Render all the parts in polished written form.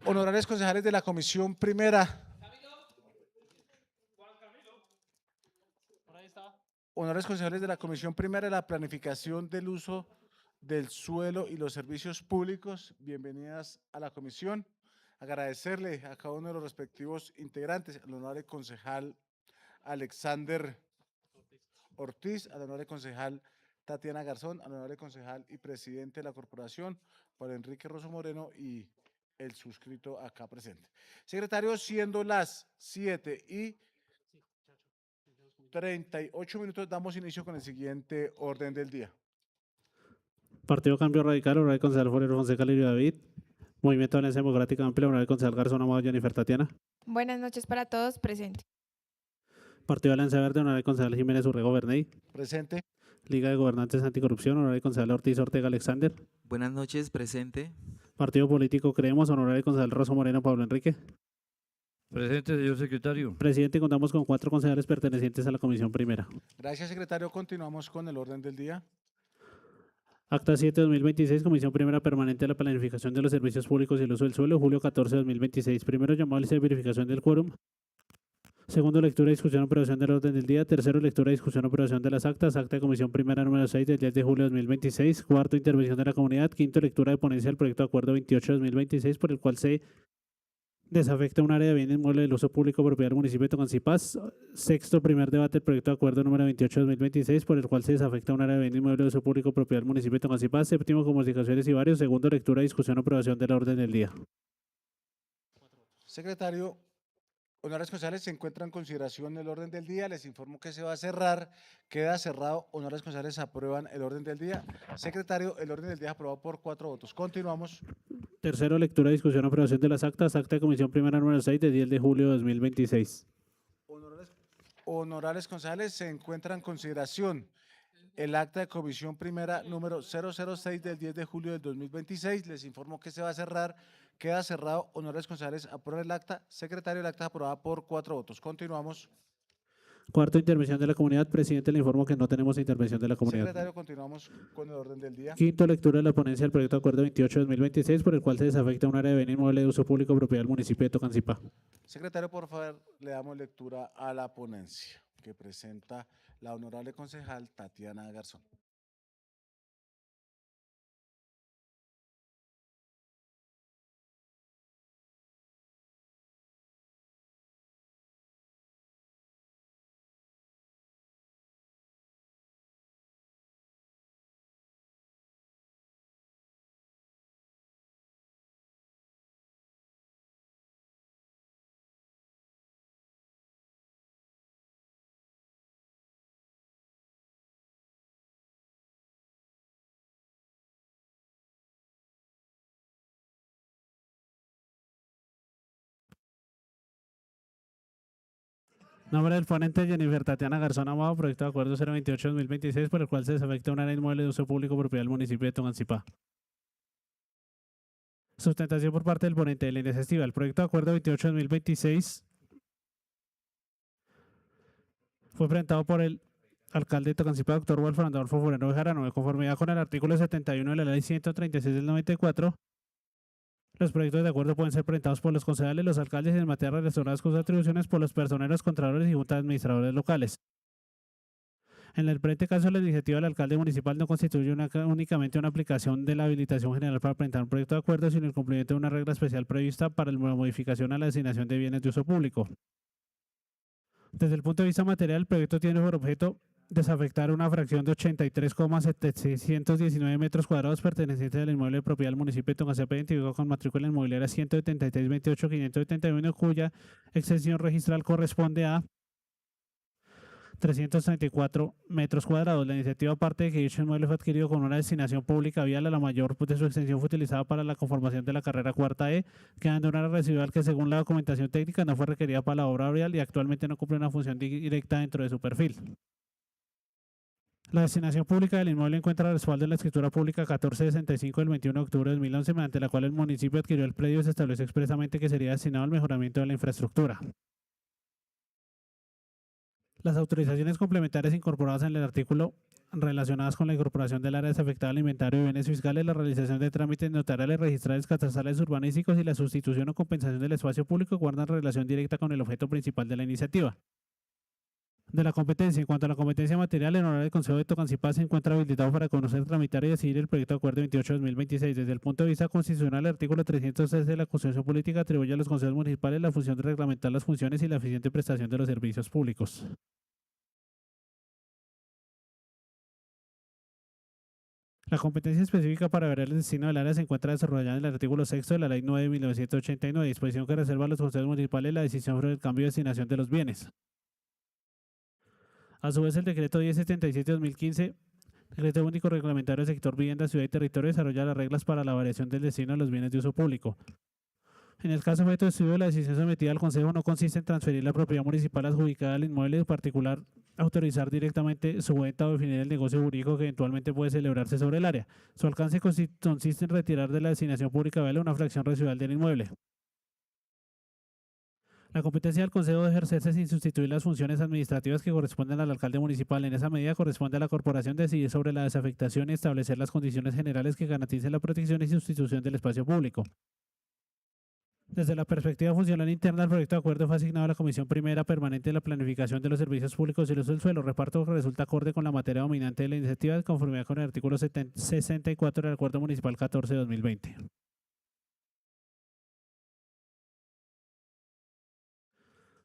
Honorables concejales de la Comisión Primera. Honorables concejales de la Comisión Primera de la Planificación del Uso del Suelo y los Servicios Públicos, bienvenidas a la comisión. Agradecerle a cada uno de los respectivos integrantes, al honorable concejal Alexander Ortiz, al honorable concejal Tatiana Garzón, al honorable concejal y presidente de la corporación, Juan Enrique Rosso Moreno, y el suscrito acá presente. Secretario, siendo las 7:38, damos inicio con el siguiente orden del día. Partido Cambio Radical, honorable concejal Forero Fonseca Lirio David. Movimiento de Alianza Democrática Amplia, honorable concejal Garzón Amado Jennifer Tatiana. Buenas noches para todos, presente. Partido Alianza Verde, honorable concejal Jiménez Urrego Berney. Presente. Liga de Gobernantes Anticorrupción, honorable concejal Ortiz Ortega Alexander. Buenas noches, presente. Partido Político Creemos, honorable concejal Rosso Moreno Pablo Enrique. Presente, señor secretario. Presidente, contamos con 4 concejales pertenecientes a la Comisión Primera. Gracias, secretario. Continuamos con el orden del día. Acta 7-2026, Comisión Primera Permanente de la Planificación de los Servicios Públicos y el Uso del Suelo, julio 14-2026. Primero, llamado a lista de verificación del quórum. Segundo, lectura, discusión, aprobación del orden del día. Tercero, lectura, discusión, aprobación de las actas. Acta de Comisión Primera número 6 del 10 de julio de 2026. Cuarto, intervención de la comunidad. Quinto, lectura de ponencia del proyecto de acuerdo 28-2026, por el cual se desafecta un área de bien inmueble del uso público propiedad del municipio de Tocancipás. Sexto, primer debate del proyecto de acuerdo número 28-2026, por el cual se desafecta un área de bien inmueble de uso público propiedad del municipio de Tocancipás. Séptimo, comunicaciones y varios. Segundo, lectura, discusión, aprobación del orden del día. Secretario, honorables concejales, se encuentra en consideración el orden del día. Les informo que se va a cerrar. Queda cerrado. Honorables concejales, aprueban el orden del día. Secretario, el orden del día aprobado por 4 votos. Continuamos. Tercero, lectura, discusión, aprobación de las actas. Acta de Comisión Primera número 6 de 10 de julio de 2026. Honorables concejales, se encuentra en consideración el acta de Comisión Primera número 006 del 10 de julio del 2026. Les informo que se va a cerrar. Queda cerrado. Honorables concejales, aprueban el acta. Secretario, el acta aprobada por 4 votos. Continuamos. Cuarto, intervención de la comunidad. Presidente, le informo que no tenemos intervención de la comunidad. Secretario, continuamos con el orden del día. Quinto, lectura de la ponencia del proyecto de acuerdo 28-2026, por el cual se desafecta un área de bien inmueble de uso público propiedad del municipio de Tocancipá. Secretario, por favor, le damos lectura a la ponencia que presenta la honorable concejal Tatiana Garzón. Nombre del ponente, Jennifer Tatiana Garzón Amado, proyecto de acuerdo 028-2026, por el cual se desafecta un área inmueble de uso público propiedad del municipio de Tocancipá. Sustentación por parte del ponente de la iniciativa. El proyecto de acuerdo 28-2026 fue presentado por el alcalde de Tocancipá, doctor Wolfram Adolfo Forero Bejarano, de conformidad con el artículo 71 de la ley 136 del 94. Los proyectos de acuerdo pueden ser presentados por los concejales, los alcaldes y en materia relacionadas con sus atribuciones por los personeros, contralores y juntas administradores locales. En el presente caso, la iniciativa del alcalde municipal no constituye únicamente una aplicación de la habilitación general para presentar un proyecto de acuerdo, sino el cumplimiento de una regla especial prevista para la modificación a la designación de bienes de uso público. Desde el punto de vista material, el proyecto tiene por objeto desafectar una fracción de 83,719 metros cuadrados pertenecientes al inmueble de propiedad del municipio de Tocancipá, identificado con matrícula inmobiliaria 173-28-571, cuya extensión registral corresponde a 334 metros cuadrados. La iniciativa parte de que dicho inmueble fue adquirido con una destinación pública vial, a la mayor de su extensión fue utilizada para la conformación de la carrera cuarta E, quedando una área residual que según la documentación técnica no fue requerida para la obra vial y actualmente no cumple una función directa dentro de su perfil. La destinación pública del inmueble encuentra respaldo en la escritura pública 1465 del 21 de octubre de 2011, mediante la cual el municipio adquirió el predio y se estableció expresamente que sería destinado al mejoramiento de la infraestructura. Las autorizaciones complementarias incorporadas en el artículo relacionadas con la incorporación del área desafectada al inventario de bienes fiscales, la realización de trámites notariales, registrales, catastrales, urbanísticos y la sustitución o compensación del espacio público guardan relación directa con el objeto principal de la iniciativa. De la competencia. En cuanto a la competencia material, el Honorable Consejo de Tocancipá se encuentra habilitado para conocer, tramitar y decidir el proyecto de acuerdo 28-2026. Desde el punto de vista constitucional, el artículo 313 de la Constitución Política atribuye a los consejos municipales la función de reglamentar las funciones y la eficiente prestación de los servicios públicos. La competencia específica para ver el destino del área se encuentra desarrollada en el artículo 6 de la Ley 9 de 1989, disposición que reserva a los consejos municipales la decisión sobre el cambio de destinación de los bienes. A su vez, el decreto 1077-2015, decreto único reglamentario del sector vivienda, ciudad y territorio, desarrolla las reglas para la variación del destino de los bienes de uso público. En el caso objeto de estudio, la decisión sometida al Consejo no consiste en transferir la propiedad municipal adjudicada al inmueble, en particular autorizar directamente su venta o definir el negocio jurídico que eventualmente puede celebrarse sobre el área. Su alcance consiste en retirar de la designación pública viable una fracción residual del inmueble. La competencia del Consejo debe ejercerse sin sustituir las funciones administrativas que corresponden al alcalde municipal. En esa medida corresponde a la corporación decidir sobre la desafectación y establecer las condiciones generales que garanticen la protección y sustitución del espacio público. Desde la perspectiva funcional interna, el proyecto de acuerdo fue asignado a la Comisión Primera Permanente de la Planificación de los Servicios Públicos y el Uso del Suelo, reparto que resulta acorde con la materia dominante de la iniciativa de conformidad con el artículo 64 del Acuerdo Municipal 14-2020.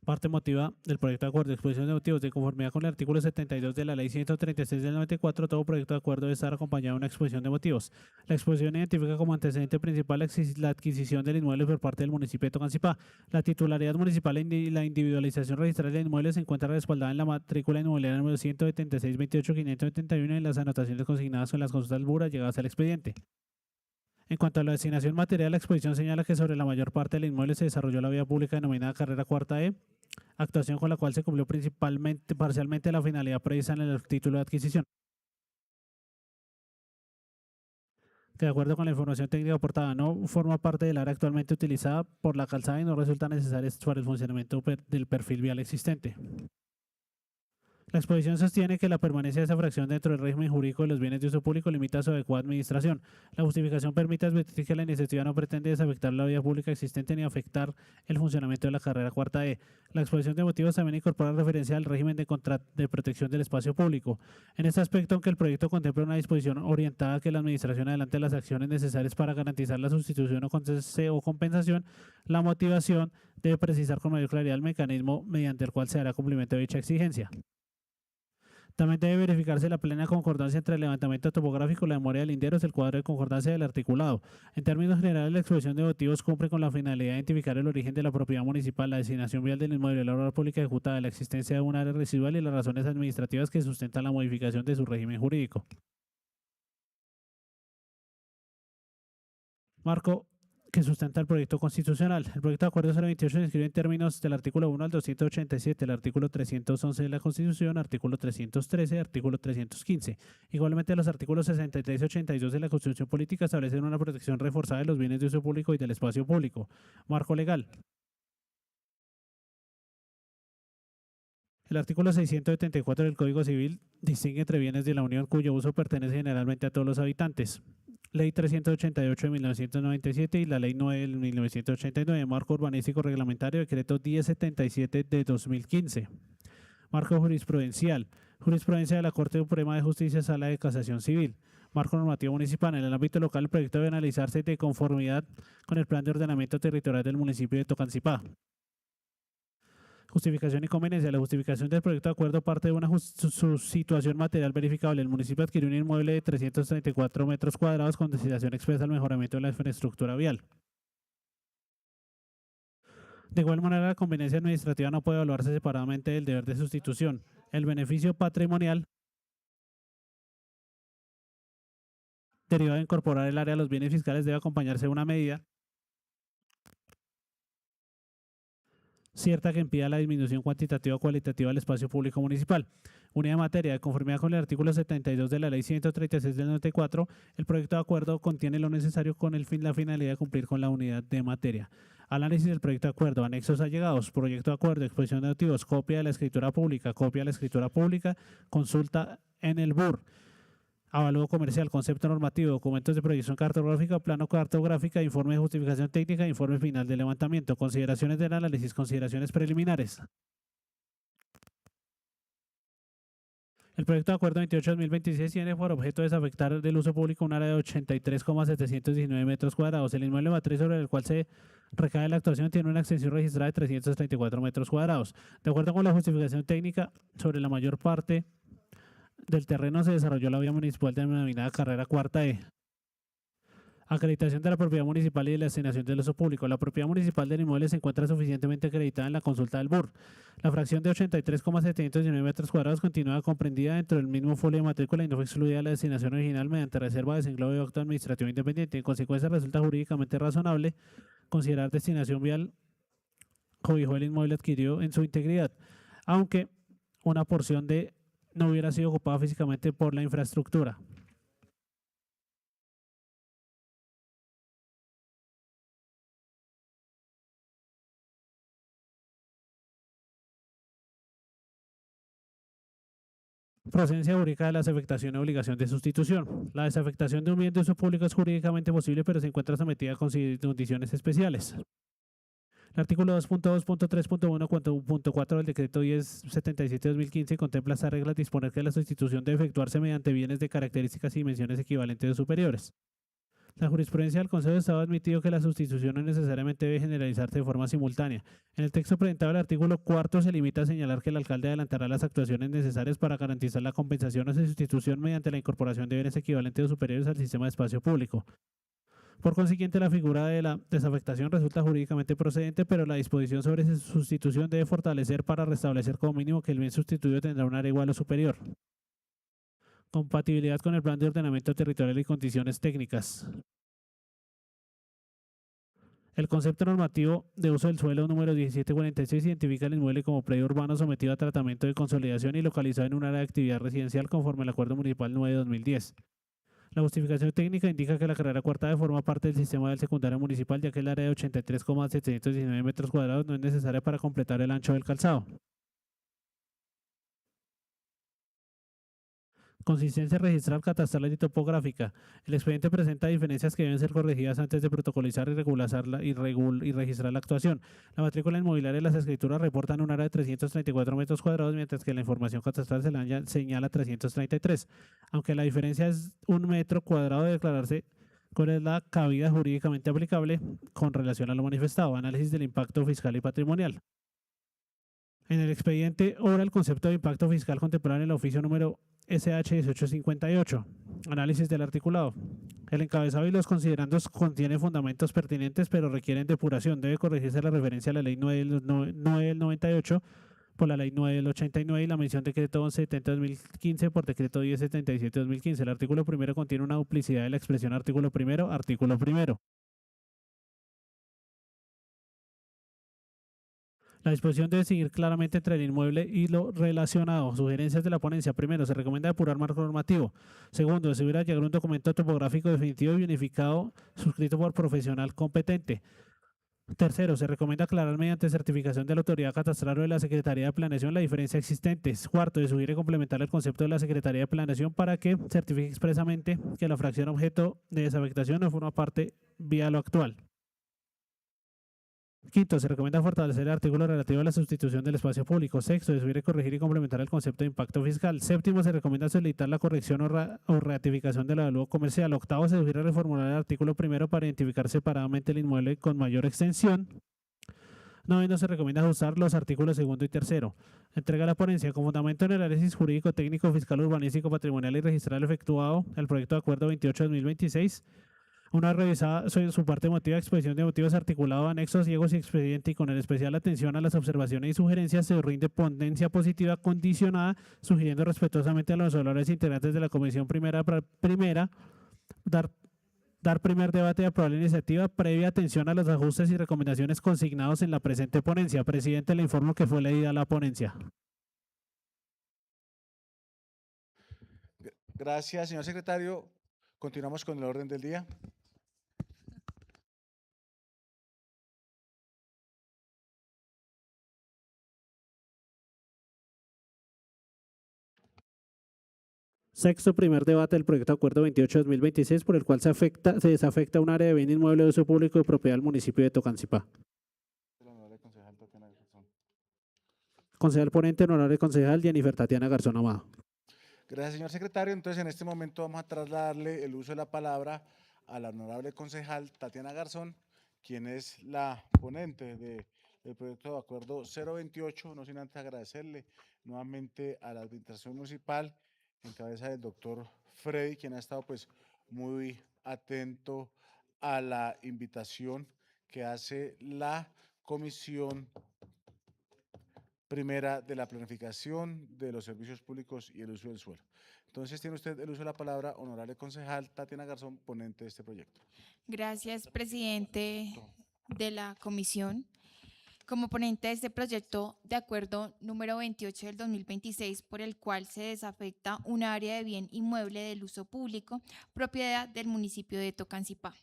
Parte motiva del proyecto de acuerdo, exposición de motivos. De conformidad con el artículo 72 de la Ley 136 del 94, todo proyecto de acuerdo debe estar acompañado de una exposición de motivos. La exposición identifica como antecedente principal la adquisición del inmueble por parte del municipio de Tocancipá. La titularidad municipal y la individualización registral del inmueble se encuentra respaldada en la matrícula inmobiliaria número 176-28-571 y en las anotaciones consignadas con las consultas buras llegadas al expediente. En cuanto a la designación material, la exposición señala que sobre la mayor parte del inmueble se desarrolló la vía pública denominada Carrera Cuarta E, actuación con la cual se cumplió parcialmente la finalidad prevista en el título de adquisición. Que de acuerdo con la información técnica aportada, no forma parte del área actualmente utilizada por la calzada y no resulta necesaria para el funcionamiento del perfil vial existente. La exposición sostiene que la permanencia de esa fracción dentro del régimen jurídico de los bienes de uso público limita su adecuada administración. La justificación permite advertir que la iniciativa no pretende desafectar la vía pública existente ni afectar el funcionamiento de la carrera cuarta E. La exposición de motivos también incorpora referencia al régimen de protección del espacio público. En este aspecto, aunque el proyecto contempla una disposición orientada a que la administración adelante las acciones necesarias para garantizar la sustitución o compensación, la motivación debe precisar con mayor claridad el mecanismo mediante el cual se hará cumplimiento de dicha exigencia. También debe verificarse la plena concordancia entre el levantamiento topográfico, la memoria de linderos, el cuadro de concordancia del articulado. En términos generales, la exposición de motivos cumple con la finalidad de identificar el origen de la propiedad municipal, la designación vial del inmueble, la obra pública ejecutada, la existencia de un área residual y las razones administrativas que sustentan la modificación de su régimen jurídico. Marco que sustenta el proyecto constitucional. El proyecto de acuerdo 028 se inscribe en términos del artículo 1 al 287, el artículo 311 de la Constitución, artículo 313, artículo 315. Igualmente, los artículos 63 y 82 de la Constitución Política establecen una protección reforzada de los bienes de uso público y del espacio público. Marco legal. El artículo 674 del Código Civil distingue entre bienes de la Unión cuyo uso pertenece generalmente a todos los habitantes. Ley 388 de 1997 y la Ley 9 de 1989, Marco Urbanístico Reglamentario, Decreto 1077 de 2015. Marco jurisprudencial, Jurisprudencia de la Corte Suprema de Justicia, Sala de Casación Civil. Marco normativo municipal. En el ámbito local, el proyecto debe analizarse de conformidad con el Plan de Ordenamiento Territorial del municipio de Tocancipá. Justificación y conveniencia. La justificación del proyecto de acuerdo parte de una su situación material verificable. El municipio adquirió un inmueble de 334 metros cuadrados con destinación expresa al mejoramiento de la infraestructura vial. De igual manera, la conveniencia administrativa no puede evaluarse separadamente del deber de sustitución. El beneficio patrimonial derivado de incorporar el área a los bienes fiscales debe acompañarse de una medida cierta que impida la disminución cuantitativa o cualitativa del espacio público municipal. Unidad de materia. De conformidad con el artículo 72 de la Ley 136 del 94, el proyecto de acuerdo contiene lo necesario con la finalidad de cumplir con la unidad de materia. Análisis del proyecto de acuerdo, anexos allegados, proyecto de acuerdo, exposición de motivos, copia de la escritura pública, consulta en el BUR. Avalúo comercial, concepto normativo, documentos de proyección cartográfica, plano cartográfica, informe de justificación técnica, informe final de levantamiento, consideraciones del análisis, consideraciones preliminares. El proyecto de acuerdo 28-2026 tiene por objeto desafectar del uso público un área de 83,719 metros cuadrados. El inmueble matriz sobre el cual se recae la actuación tiene una extensión registrada de 334 metros cuadrados. De acuerdo con la justificación técnica, sobre la mayor parte del terreno se desarrolló la vía municipal denominada Carrera Cuarta E. Acreditación de la propiedad municipal y de la asignación del uso público. La propiedad municipal del inmueble se encuentra suficientemente acreditada en la consulta del BUR. La fracción de 83,719 metros cuadrados continúa comprendida dentro del mismo folio de matrícula y no fue excluida de la designación original mediante reserva de desenglobo de acto administrativo independiente. En consecuencia, resulta jurídicamente razonable considerar destinación vial cobijó el inmueble adquirido en su integridad, aunque una porción de no hubiera sido ocupada físicamente por la infraestructura. Procedencia jurídica de la desafectación y obligación de sustitución. La desafectación de un bien de uso público es jurídicamente posible, pero se encuentra sometida a condiciones especiales. El artículo 2.2.3.1.4 del decreto 1077-2015 contempla esta regla disponer que la sustitución debe efectuarse mediante bienes de características y dimensiones equivalentes o superiores. La jurisprudencia del Consejo de Estado ha admitido que la sustitución no necesariamente debe generalizarse de forma simultánea. En el texto presentado, el artículo 4 se limita a señalar que el alcalde adelantará las actuaciones necesarias para garantizar la compensación o sustitución mediante la incorporación de bienes equivalentes o superiores al sistema de espacio público. Por consiguiente, la figura de la desafectación resulta jurídicamente procedente, pero la disposición sobre su sustitución debe fortalecer para restablecer como mínimo que el bien sustituido tendrá un área igual o superior. Compatibilidad con el plan de ordenamiento territorial y condiciones técnicas. El concepto normativo de uso del suelo número 1746 identifica el inmueble como predio urbano sometido a tratamiento de consolidación y localizado en un área de actividad residencial conforme al Acuerdo Municipal 9-2010. La justificación técnica indica que la carrera cuarta E forma parte del sistema del secundario municipal, ya que el área de 83,719 metros cuadrados no es necesaria para completar el ancho del calzado. Consistencia registral, catastral y topográfica. El expediente presenta diferencias que deben ser corregidas antes de protocolizar y registrar la actuación. La matrícula inmobiliaria y las escrituras reportan un área de 334 metros cuadrados, mientras que la información catastral señala 333. Aunque la diferencia es un metro cuadrado, de declararse cuál es la cabida jurídicamente aplicable con relación a lo manifestado. Análisis del impacto fiscal y patrimonial. En el expediente obra el concepto de impacto fiscal contemplado en el oficio número SH 1858. Análisis del articulado. El encabezado y los considerandos contienen fundamentos pertinentes, pero requieren depuración. Debe corregirse la referencia a la ley 9 del 98 por la ley 9 del 89 y la mención decreto 1170-2015 por decreto 1077-2015. El artículo primero contiene una duplicidad de la expresión artículo primero. La disposición debe seguir claramente entre el inmueble y lo relacionado. Sugerencias de la ponencia. Primero, se recomienda depurar marco normativo. Segundo, se deberá llegar un documento topográfico definitivo y unificado suscrito por profesional competente. Tercero, se recomienda aclarar mediante certificación de la autoridad catastral o de la Secretaría de Planeación la diferencia existente. Cuarto, se sugiere complementar el concepto de la Secretaría de Planeación para que certifique expresamente que la fracción objeto de desafectación no forma parte vía lo actual. Quinto, se recomienda fortalecer el artículo relativo a la sustitución del espacio público. Sexto, se sugiere corregir y complementar el concepto de impacto fiscal. Séptimo, se recomienda solicitar la corrección o ratificación del avalúo comercial. Octavo, se sugiere reformular el artículo primero para identificar separadamente el inmueble con mayor extensión. Noveno, se recomienda ajustar los artículos segundo y tercero. Entrega a la ponencia con fundamento en el análisis jurídico, técnico, fiscal, urbanístico, patrimonial y registral efectuado el proyecto de acuerdo 28-2026. Una vez revisada su parte emotiva, exposición de motivos articulado, anexos, ciegos y expediente, y con el especial atención a las observaciones y sugerencias, se rinde ponencia positiva condicionada, sugiriendo respetuosamente a los valores integrantes de la Comisión Primera dar primer debate y aprobar la iniciativa previa atención a los ajustes y recomendaciones consignados en la presente ponencia. Presidente, le informo que fue leída la ponencia. Gracias, señor secretario. Continuamos con el orden del día. Sexto, primer debate del proyecto de acuerdo 28-2026, por el cual se desafecta un área de bien inmueble de uso público de propiedad del municipio de Tocancipá. El honorable concejal Tatiana Garzón. Concejal ponente, honorable concejal Jennifer Tatiana Garzón Amado. Gracias, señor secretario. Entonces, en este momento vamos a trasladarle el uso de la palabra a la honorable concejal Tatiana Garzón, quien es la ponente del proyecto de acuerdo 028, no sin antes agradecerle nuevamente a la administración municipal, en cabeza del doctor Freddy, quien ha estado pues muy atento a la invitación que hace la comisión primera de la planificación de los servicios públicos y el uso del suelo. Entonces tiene usted el uso de la palabra, honorable concejal Tatiana Garzón, ponente de este proyecto. Gracias, presidente de la comisión. Como ponente de este proyecto de acuerdo número 28 del 2026, por el cual se desafecta un área de bien inmueble del uso público, propiedad del municipio de Tocancipá.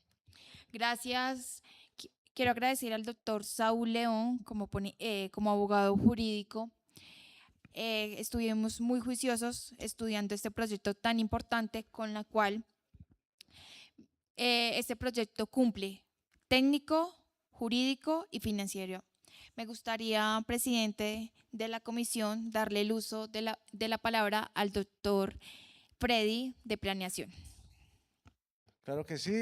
Gracias. Quiero agradecer al doctor Saúl León como abogado jurídico. Estuvimos muy juiciosos estudiando este proyecto tan importante, con la cual este proyecto cumple técnico, jurídico y financiero. Me gustaría, presidente de la comisión, darle el uso de la palabra al doctor Freddy de Planeación. Claro que sí,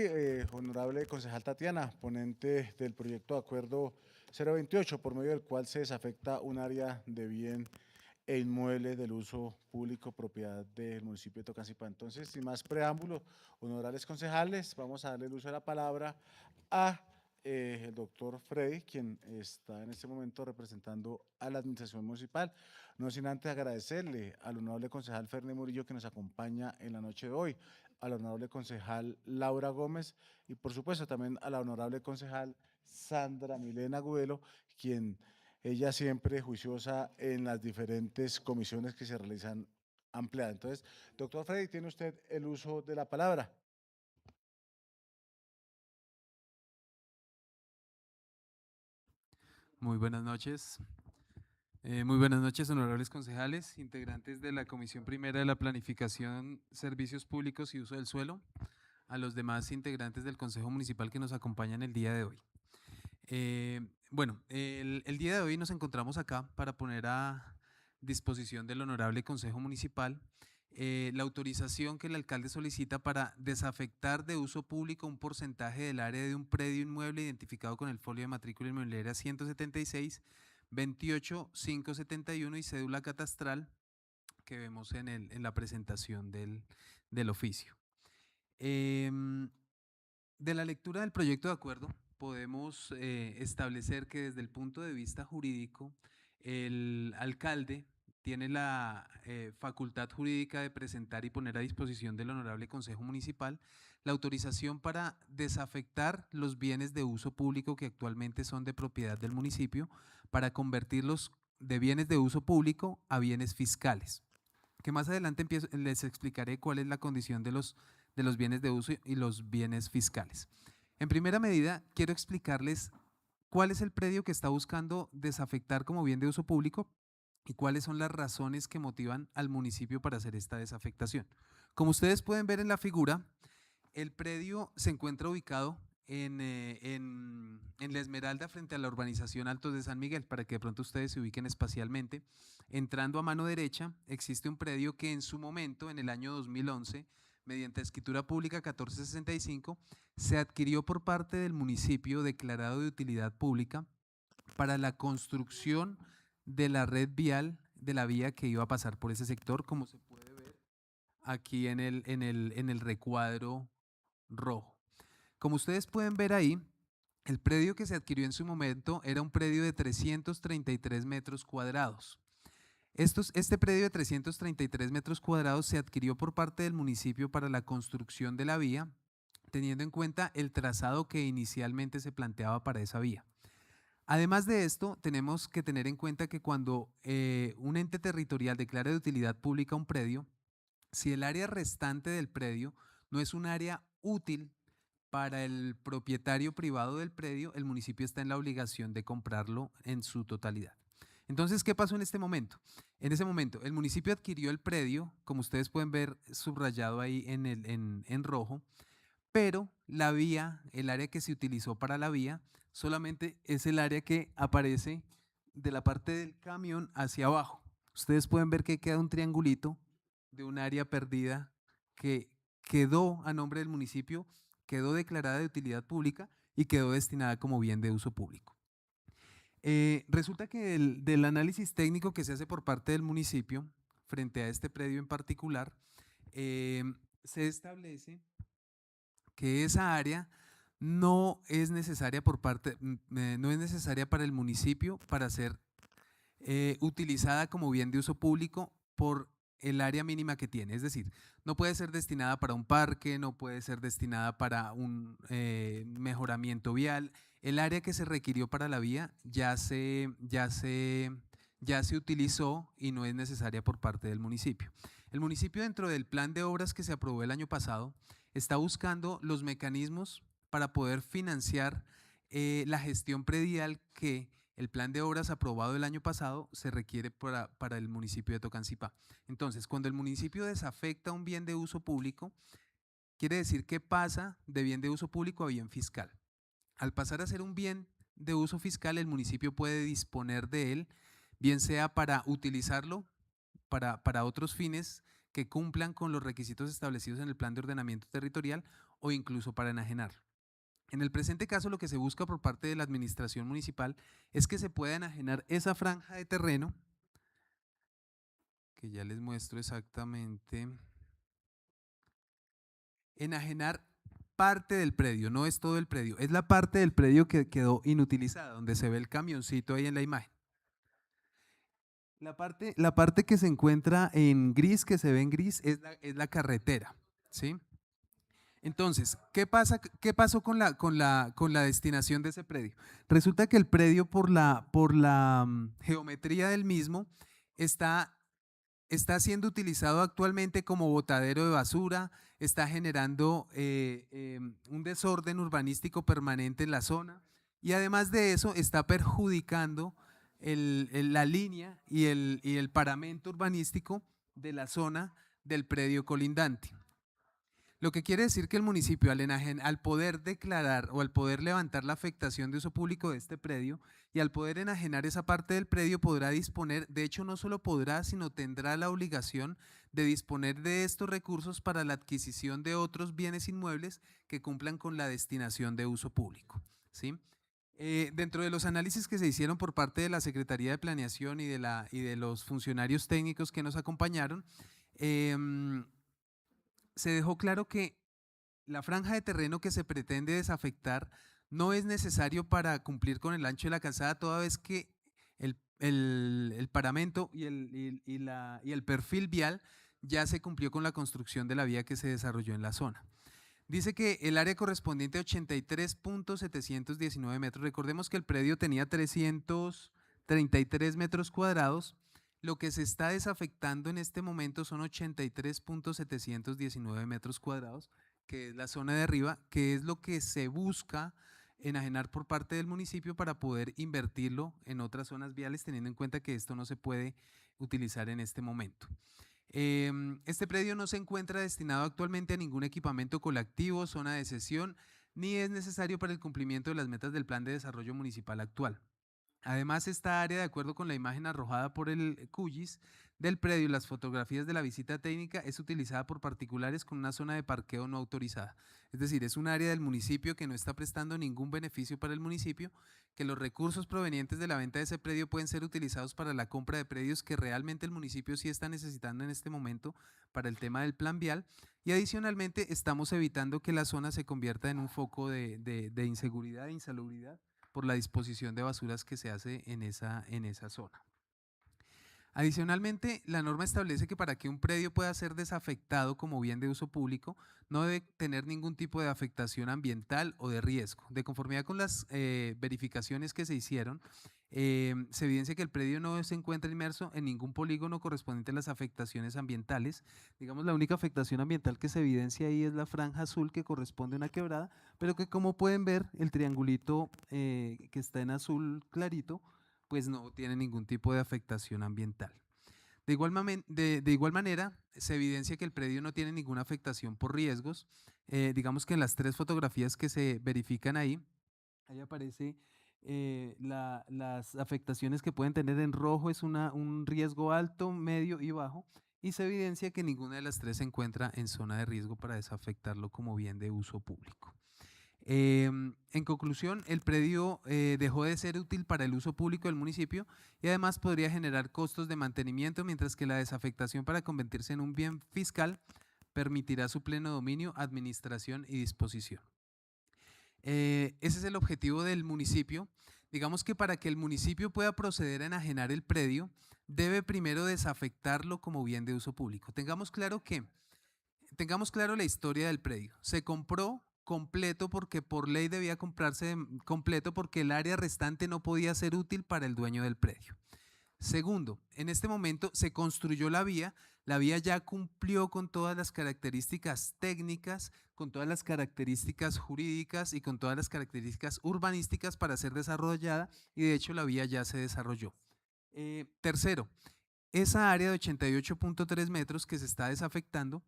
honorable concejal Tatiana, ponente del proyecto de acuerdo 028, por medio del cual se desafecta un área de bien e inmueble del uso público propiedad del municipio de Tocancipá. Entonces, sin más preámbulo, honorables concejales, vamos a darle el uso de la palabra a el doctor Freddy, quien está en este momento representando a la administración municipal. No sin antes agradecerle al honorable concejal Fernández Murillo, que nos acompaña en la noche de hoy, al honorable concejal Laura Gómez y por supuesto también a la honorable concejal Sandra Milena Agudelo, quien ella siempre juiciosa en las diferentes comisiones que se realizan ampliadas. Entonces, doctor Freddy, tiene usted el uso de la palabra. Muy buenas noches. Muy buenas noches, honorables concejales, integrantes de la Comisión Primera de la Planificación, Servicios Públicos y Uso del Suelo, a los demás integrantes del Consejo Municipal que nos acompañan el día de hoy. El día de hoy nos encontramos acá para poner a disposición del Honorable Consejo Municipal la autorización que el alcalde solicita para desafectar de uso público un porcentaje del área de un predio inmueble identificado con el folio de matrícula inmobiliaria 176, 28, 571 y cédula catastral que vemos en la presentación del oficio. De la lectura del proyecto de acuerdo podemos establecer que desde el punto de vista jurídico el alcalde tiene la facultad jurídica de presentar y poner a disposición del Honorable Consejo Municipal la autorización para desafectar los bienes de uso público que actualmente son de propiedad del municipio para convertirlos de bienes de uso público a bienes fiscales, que más adelante les explicaré cuál es la condición de los bienes de uso y los bienes fiscales. En primera medida, quiero explicarles cuál es el predio que está buscando desafectar como bien de uso público y cuáles son las razones que motivan al municipio para hacer esta desafectación. Como ustedes pueden ver en la figura, el predio se encuentra ubicado en La Esmeralda, frente a la urbanización Altos de San Miguel, para que de pronto ustedes se ubiquen espacialmente. Entrando a mano derecha, existe un predio que en su momento, en el año 2011, mediante escritura pública 1465, se adquirió por parte del municipio declarado de utilidad pública para la construcción de la red vial de la vía que iba a pasar por ese sector, como se puede ver aquí en el recuadro rojo. Como ustedes pueden ver ahí, el predio que se adquirió en su momento era un predio de 333 metros cuadrados. Este predio de 333 metros cuadrados se adquirió por parte del municipio para la construcción de la vía, teniendo en cuenta el trazado que inicialmente se planteaba para esa vía. Además de esto, tenemos que tener en cuenta que cuando un ente territorial declara de utilidad pública un predio, si el área restante del predio no es un área útil para el propietario privado del predio, el municipio está en la obligación de comprarlo en su totalidad. Entonces, ¿qué pasó en este momento? En ese momento, el municipio adquirió el predio, como ustedes pueden ver subrayado ahí en rojo, pero la vía, el área que se utilizó para la vía, solamente es el área que aparece de la parte del camión hacia abajo. Ustedes pueden ver que queda un triangulito de un área perdida que quedó a nombre del municipio, quedó declarada de utilidad pública y quedó destinada como bien de uso público. Resulta que del análisis técnico que se hace por parte del municipio frente a este predio en particular, se establece que esa área no es necesaria no es necesaria para el municipio para ser utilizada como bien de uso público por el área mínima que tiene. Es decir, no puede ser destinada para un parque, no puede ser destinada para un mejoramiento vial. El área que se requirió para la vía ya se utilizó y no es necesaria por parte del municipio. El municipio, dentro del plan de obras que se aprobó el año pasado, está buscando los mecanismos para poder financiar la gestión predial que el plan de obras aprobado el año pasado se requiere para el municipio de Tocancipá. Entonces, cuando el municipio desafecta un bien de uso público, quiere decir que pasa de bien de uso público a bien fiscal. Al pasar a ser un bien de uso fiscal, el municipio puede disponer de él, bien sea para utilizarlo para otros fines que cumplan con los requisitos establecidos en el plan de ordenamiento territorial o incluso para enajenarlo. En el presente caso, lo que se busca por parte de la administración municipal es que se pueda enajenar esa franja de terreno, que ya les muestro exactamente, enajenar parte del predio, no es todo el predio, es la parte del predio que quedó inutilizada, donde se ve el camioncito ahí en la imagen. La parte que se encuentra en gris, que se ve en gris, es la carretera, ¿sí? Entonces, ¿qué pasó con la destinación de ese predio? Resulta que el predio, por la geometría del mismo, está siendo utilizado actualmente como botadero de basura, está generando un desorden urbanístico permanente en la zona y además de eso está perjudicando la línea y el paramento urbanístico de la zona del predio colindante. Lo que quiere decir que el municipio, al poder declarar o al poder levantar la afectación de uso público de este predio y al poder enajenar esa parte del predio, podrá disponer, de hecho no solo podrá, sino tendrá la obligación de disponer de estos recursos para la adquisición de otros bienes inmuebles que cumplan con la destinación de uso público, ¿sí? Dentro de los análisis que se hicieron por parte de la Secretaría de Planeación y de los funcionarios técnicos que nos acompañaron, se dejó claro que la franja de terreno que se pretende desafectar no es necesario para cumplir con el ancho de la calzada, toda vez que el paramento y el perfil vial ya se cumplió con la construcción de la vía que se desarrolló en la zona. Dice que el área correspondiente a 83.719 metros, recordemos que el predio tenía 333 metros cuadrados, lo que se está desafectando en este momento son 83.719 metros cuadrados, que es la zona de arriba, que es lo que se busca enajenar por parte del municipio para poder invertirlo en otras zonas viales, teniendo en cuenta que esto no se puede utilizar en este momento. Este predio no se encuentra destinado actualmente a ningún equipamiento colectivo, zona de sesión, ni es necesario para el cumplimiento de las metas del plan de desarrollo municipal actual. Además, esta área, de acuerdo con la imagen arrojada por el QGIS del predio y las fotografías de la visita técnica, es utilizada por particulares con una zona de parqueo no autorizada. Es decir, es un área del municipio que no está prestando ningún beneficio para el municipio, que los recursos provenientes de la venta de ese predio pueden ser utilizados para la compra de predios que realmente el municipio sí está necesitando en este momento para el tema del plan vial, y adicionalmente estamos evitando que la zona se convierta en un foco de inseguridad e insalubridad por la disposición de basuras que se hace en esa zona. Adicionalmente, la norma establece que para que un predio pueda ser desafectado como bien de uso público, no debe tener ningún tipo de afectación ambiental o de riesgo. De conformidad con las verificaciones que se hicieron, se evidencia que el predio no se encuentra inmerso en ningún polígono correspondiente a las afectaciones ambientales. Digamos, la única afectación ambiental que se evidencia ahí es la franja azul que corresponde a una quebrada, pero que, como pueden ver, el triangulito que está en azul clarito pues no tiene ningún tipo de afectación ambiental. De igual manera, se evidencia que el predio no tiene ninguna afectación por riesgos. Digamos que en las 3 fotografías que se verifican ahí aparece las afectaciones que pueden tener. En rojo es un riesgo alto, medio y bajo, y se evidencia que ninguna de las 3 se encuentra en zona de riesgo para desafectarlo como bien de uso público. En conclusión, el predio dejó de ser útil para el uso público del municipio y además podría generar costos de mantenimiento, mientras que la desafectación, para convertirse en un bien fiscal, permitirá su pleno dominio, administración y disposición. Ese es el objetivo del municipio. Digamos que para que el municipio pueda proceder a enajenar el predio, debe primero desafectarlo como bien de uso público. Tengamos claro la historia del predio. Se compró completo porque por ley debía comprarse completo porque el área restante no podía ser útil para el dueño del predio. Segundo, en este momento se construyó la vía ya cumplió con todas las características técnicas, con todas las características jurídicas y con todas las características urbanísticas para ser desarrollada, y de hecho la vía ya se desarrolló. Tercero, esa área de 88.3 metros que se está desafectando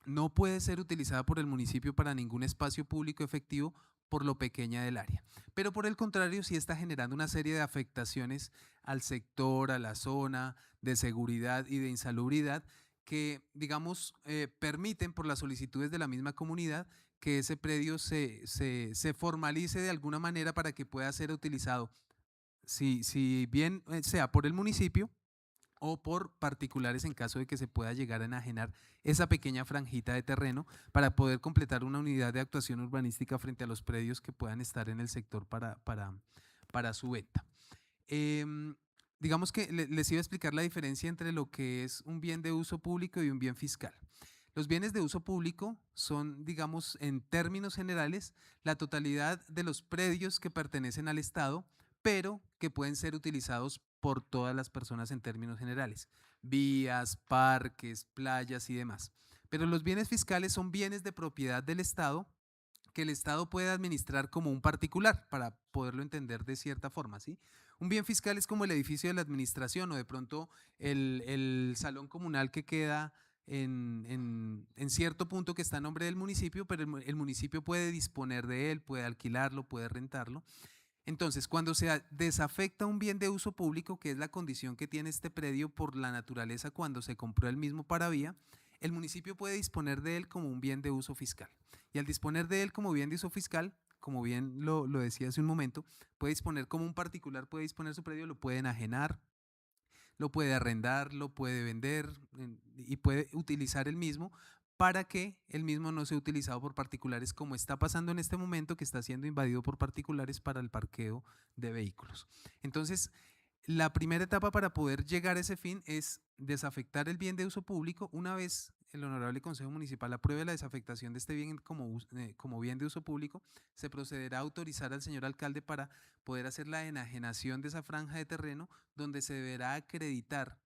no puede ser utilizada por el municipio para ningún espacio público efectivo por lo pequeña del área, pero por el contrario sí está generando una serie de afectaciones al sector, a la zona, de seguridad y de insalubridad que, digamos, permiten por las solicitudes de la misma comunidad que ese predio se formalice de alguna manera para que pueda ser utilizado, si bien sea por el municipio o por particulares, en caso de que se pueda llegar a enajenar esa pequeña franjita de terreno para poder completar una unidad de actuación urbanística frente a los predios que puedan estar en el sector para su venta. Digamos que les iba a explicar la diferencia entre lo que es un bien de uso público y un bien fiscal. Los bienes de uso público son, digamos, en términos generales, la totalidad de los predios que pertenecen al Estado, pero que pueden ser utilizados por todas las personas en términos generales, vías, parques, playas y demás. Pero los bienes fiscales son bienes de propiedad del Estado que el Estado puede administrar como un particular, para poderlo entender de cierta forma, ¿sí? Un bien fiscal es como el edificio de la administración o de pronto el salón comunal que queda en cierto punto que está a nombre del municipio, pero el municipio puede disponer de él, puede alquilarlo, puede rentarlo. Entonces, cuando se desafecta un bien de uso público, que es la condición que tiene este predio por la naturaleza cuando se compró el mismo para vía, el municipio puede disponer de él como un bien de uso fiscal. Y al disponer de él como bien de uso fiscal, como bien lo decía hace un momento, puede disponer como un particular, puede disponer su predio, lo puede enajenar, lo puede arrendar, lo puede vender y puede utilizar el mismo para que el mismo no sea utilizado por particulares, como está pasando en este momento, que está siendo invadido por particulares para el parqueo de vehículos. Entonces, la primera etapa para poder llegar a ese fin es desafectar el bien de uso público. Una vez el Honorable Consejo Municipal apruebe la desafectación de este bien como bien de uso público, se procederá a autorizar al señor alcalde para poder hacer la enajenación de esa franja de terreno, donde se deberá acreditar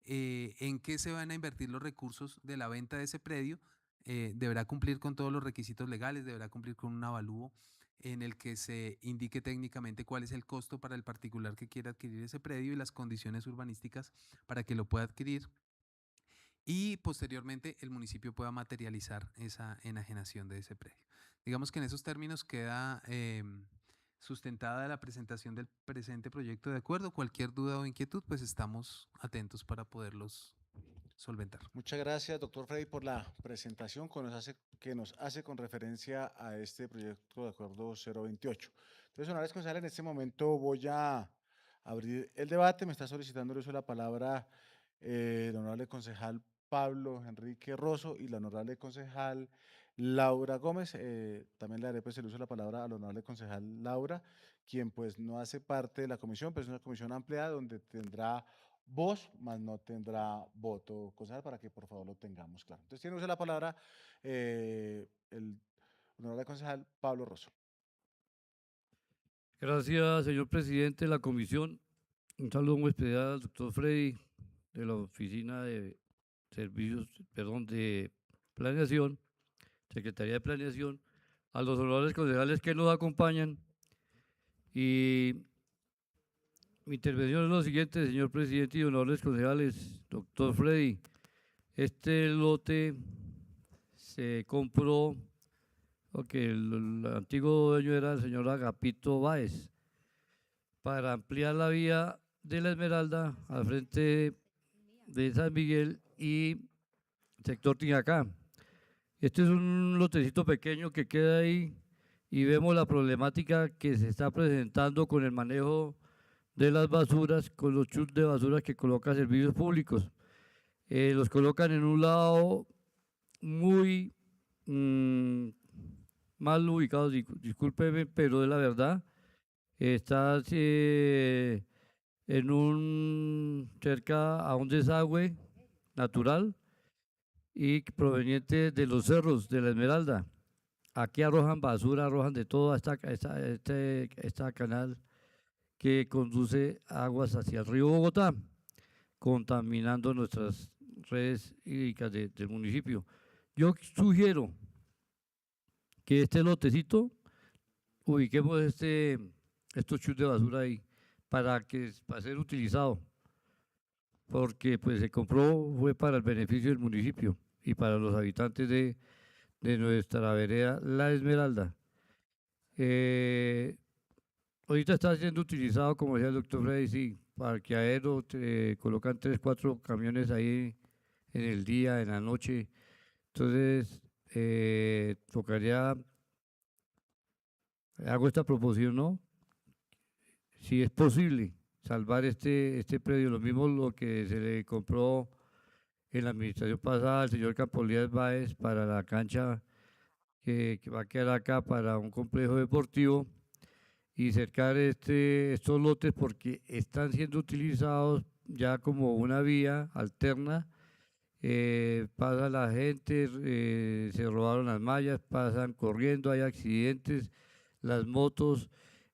en qué se van a invertir los recursos de la venta de ese predio. Deberá cumplir con todos los requisitos legales, deberá cumplir con un avalúo en el que se indique técnicamente cuál es el costo para el particular que quiera adquirir ese predio y las condiciones urbanísticas para que lo pueda adquirir, y posteriormente el municipio pueda materializar esa enajenación de ese predio. Digamos que en esos términos queda sustentada la presentación del presente proyecto de acuerdo. Cualquier duda o inquietud, pues estamos atentos para poderlos solventar. Muchas gracias, doctor Freddy, por la presentación que nos hace con referencia a este proyecto de acuerdo 028. Entonces, honorables concejales, en este momento voy a abrir el debate. Me está solicitando el uso de la palabra el honorable concejal Pablo Enrique Rosso y la honorable concejal Laura Gómez. También le daré pues el uso de la palabra al honorable concejal Laura, quien pues no hace parte de la comisión, pero es una comisión ampliada donde tendrá voz, más no tendrá voto concejal, para que por favor lo tengamos claro. Entonces tiene uso de la palabra el honorable concejal Pablo Rosso. Gracias, señor presidente de la comisión. Un saludo muy especial al doctor Freddy de la Oficina de de Planeación, Secretaría de Planeación, a los honorables concejales que nos acompañan y Mi intervención es lo siguiente, señor presidente y honorables concejales, doctor Freddy. Este lote se compró, porque el antiguo dueño era el señor Agapito Báez, para ampliar la vía de la Esmeralda al frente de San Miguel y sector Tijacá. Este es un lotecito pequeño que queda ahí y vemos la problemática que se está presentando con el manejo de las basuras, con los chutes de basura que coloca Servicios Públicos. Los colocan en un lado muy mal ubicados, discúlpeme, pero es la verdad. Está cerca a un desagüe natural y proveniente de los cerros de la Esmeralda. Aquí arrojan basura, arrojan de todo a esta canal que conduce aguas hacia el río Bogotá, contaminando nuestras redes hídricas del municipio. Yo sugiero que este lotecito ubiquemos estos chutes de basura ahí para ser utilizado, porque pues se compró, fue para el beneficio del municipio y para los habitantes de nuestra vereda La Esmeralda. Ahorita está siendo utilizado, como decía el doctor Freddy, sí, parqueadero, colocan 3, 4 camiones ahí en el día, en la noche. Entonces, tocaría, hago esta proposición, ¿no? Si es posible salvar este predio, lo mismo lo que se le compró en la administración pasada al señor Capolías Báez para la cancha que va a quedar acá para un complejo deportivo, y cercar estos lotes porque están siendo utilizados ya como una vía alterna. Pasa la gente, se robaron las mallas, pasan corriendo, hay accidentes, las motos,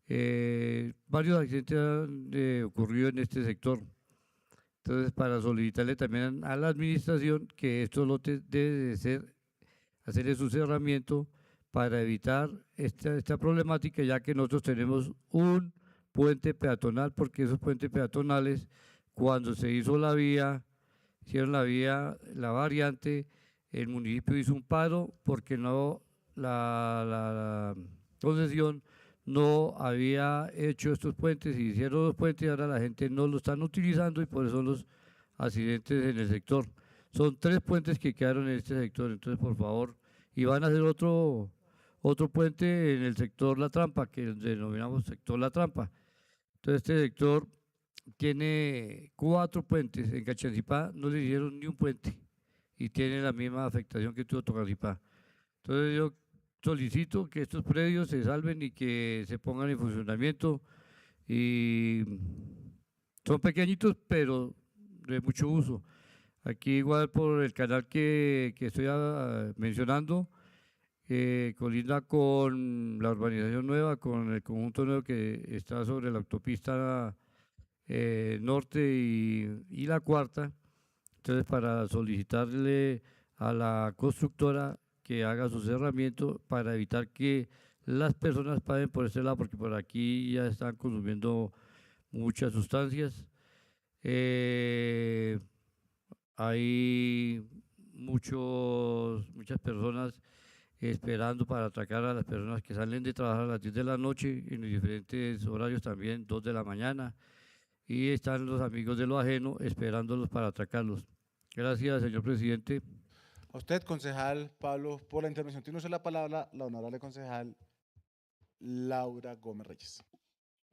varios accidentes han ocurrido en este sector. Entonces, para solicitarle también a la administración que estos lotes deben de hacerle su cerramiento para evitar esta problemática, ya que nosotros tenemos un puente peatonal, porque esos puentes peatonales, cuando se hizo la vía, hicieron la variante, el municipio hizo un paro porque no la concesión no había hecho estos puentes, y hicieron los puentes y ahora la gente no lo están utilizando y por eso los accidentes en el sector. Son 3 puentes que quedaron en este sector, entonces por favor, y van a hacer otro puente en el sector La Trampa, que denominamos sector La Trampa. Entonces este sector tiene 4 puentes, en Cachancipá no le hicieron ni un puente y tiene la misma afectación que tuvo Tocancipá. Entonces yo solicito que estos predios se salven y que se pongan en funcionamiento, y son pequeñitos pero de mucho uso. Aquí igual por el canal que estoy mencionando, colinda con la urbanización nueva, con el conjunto nuevo que está sobre la autopista norte y la cuarta. Entonces, para solicitarle a la constructora que haga su cerramiento para evitar que las personas paguen por este lado, porque por aquí ya están consumiendo muchas sustancias. Hay muchas personas esperando para atracar a las personas que salen de trabajar a las 10 de la noche, en los diferentes horarios también, 2 de la mañana, y están los amigos de lo ajeno esperándolos para atracarlos. Gracias, señor presidente. A usted, concejal Pablo, por la intervención. Tiene usted la palabra, la honorable concejal Laura Gómez Reyes.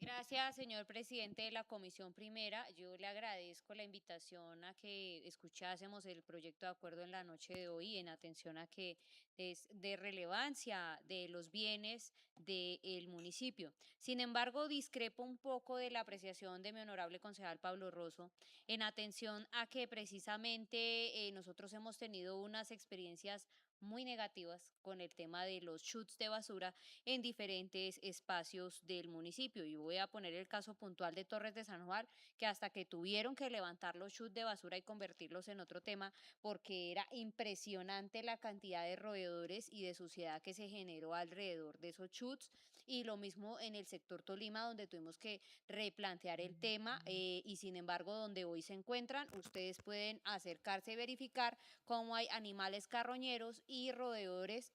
Gracias, señor presidente de la Comisión Primera. Yo le agradezco la invitación a que escuchásemos el proyecto de acuerdo en la noche de hoy, en atención a que es de relevancia de los bienes del municipio. Sin embargo, discrepo un poco de la apreciación de mi honorable concejal Pablo Rosso, en atención a que precisamente nosotros hemos tenido unas experiencias muy negativas con el tema de los chutes de basura en diferentes espacios del municipio. Y voy a poner el caso puntual de Torres de San Juan, que hasta que tuvieron que levantar los chutes de basura y convertirlos en otro tema, porque era impresionante la cantidad de roedores y de suciedad que se generó alrededor de esos chutes, y lo mismo en el sector Tolima, donde tuvimos que replantear el tema y sin embargo donde hoy se encuentran, ustedes pueden acercarse y verificar cómo hay animales carroñeros y roedores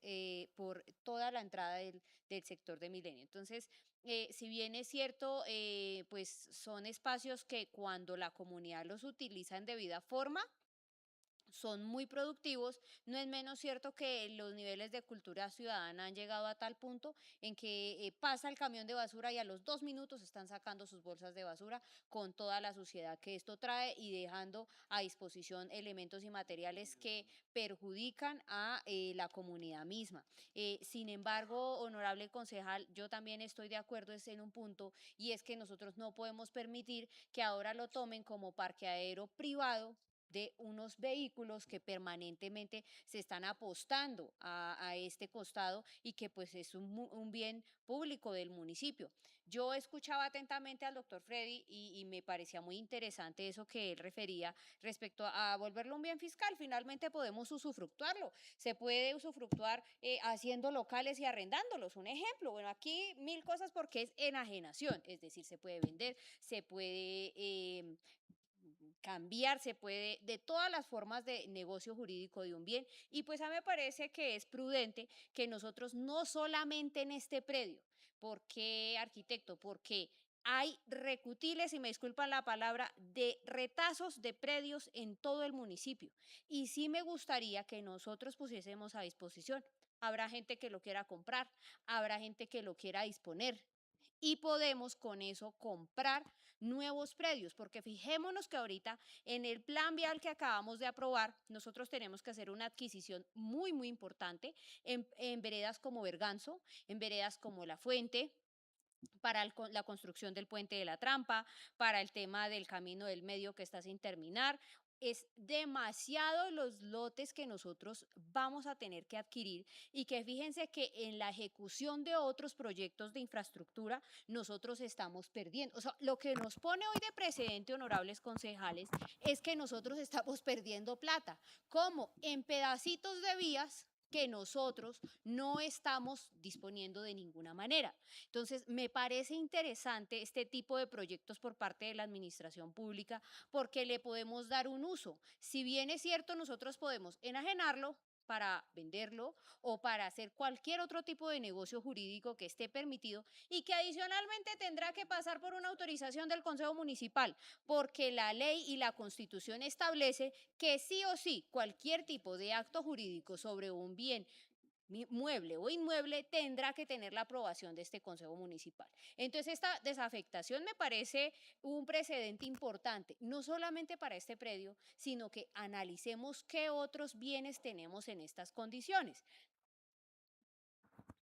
por toda la entrada del sector de Milenio. Entonces, si bien es cierto, pues son espacios que cuando la comunidad los utiliza en debida forma, son muy productivos, no es menos cierto que los niveles de cultura ciudadana han llegado a tal punto en que pasa el camión de basura y a los 2 minutos están sacando sus bolsas de basura con toda la suciedad que esto trae y dejando a disposición elementos y materiales que perjudican a la comunidad misma. Sin embargo, honorable concejal, yo también estoy de acuerdo en un punto y es que nosotros no podemos permitir que ahora lo tomen como parqueadero privado de unos vehículos que permanentemente se están apostando a este costado y que pues es un bien público del municipio. Yo escuchaba atentamente al doctor Freddy y me parecía muy interesante eso que él refería respecto a volverlo un bien fiscal. Finalmente podemos usufructuarlo. Se puede usufructuar haciendo locales y arrendándolos. Un ejemplo, bueno, aquí 1000 cosas porque es enajenación, es decir, se puede vender, se puede cambiar, se puede, de todas las formas de negocio jurídico de un bien. Y pues a mí me parece que es prudente que nosotros no solamente en este predio, porque arquitecto, porque hay recutiles, y me disculpan la palabra, de retazos de predios en todo el municipio. Y sí me gustaría que nosotros pusiésemos a disposición. Habrá gente que lo quiera comprar, habrá gente que lo quiera disponer y podemos con eso comprar nuevos predios, porque fijémonos que ahorita en el plan vial que acabamos de aprobar, nosotros tenemos que hacer una adquisición muy, muy importante en veredas como Berganzo, en veredas como La Fuente, para la construcción del puente de la Trampa, para el tema del camino del medio que está sin terminar. Es demasiado los lotes que nosotros vamos a tener que adquirir y que fíjense que en la ejecución de otros proyectos de infraestructura nosotros estamos perdiendo. O sea, lo que nos pone hoy de precedente, honorables concejales, es que nosotros estamos perdiendo plata. ¿Cómo? En pedacitos de vías que nosotros no estamos disponiendo de ninguna manera. Entonces, me parece interesante este tipo de proyectos por parte de la administración pública porque le podemos dar un uso. Si bien es cierto, nosotros podemos enajenarlo para venderlo o para hacer cualquier otro tipo de negocio jurídico que esté permitido y que adicionalmente tendrá que pasar por una autorización del Consejo Municipal, porque la ley y la Constitución establece que sí o sí cualquier tipo de acto jurídico sobre un bien mueble o inmueble tendrá que tener la aprobación de este Consejo Municipal. Entonces, esta desafectación me parece un precedente importante, no solamente para este predio, sino que analicemos qué otros bienes tenemos en estas condiciones.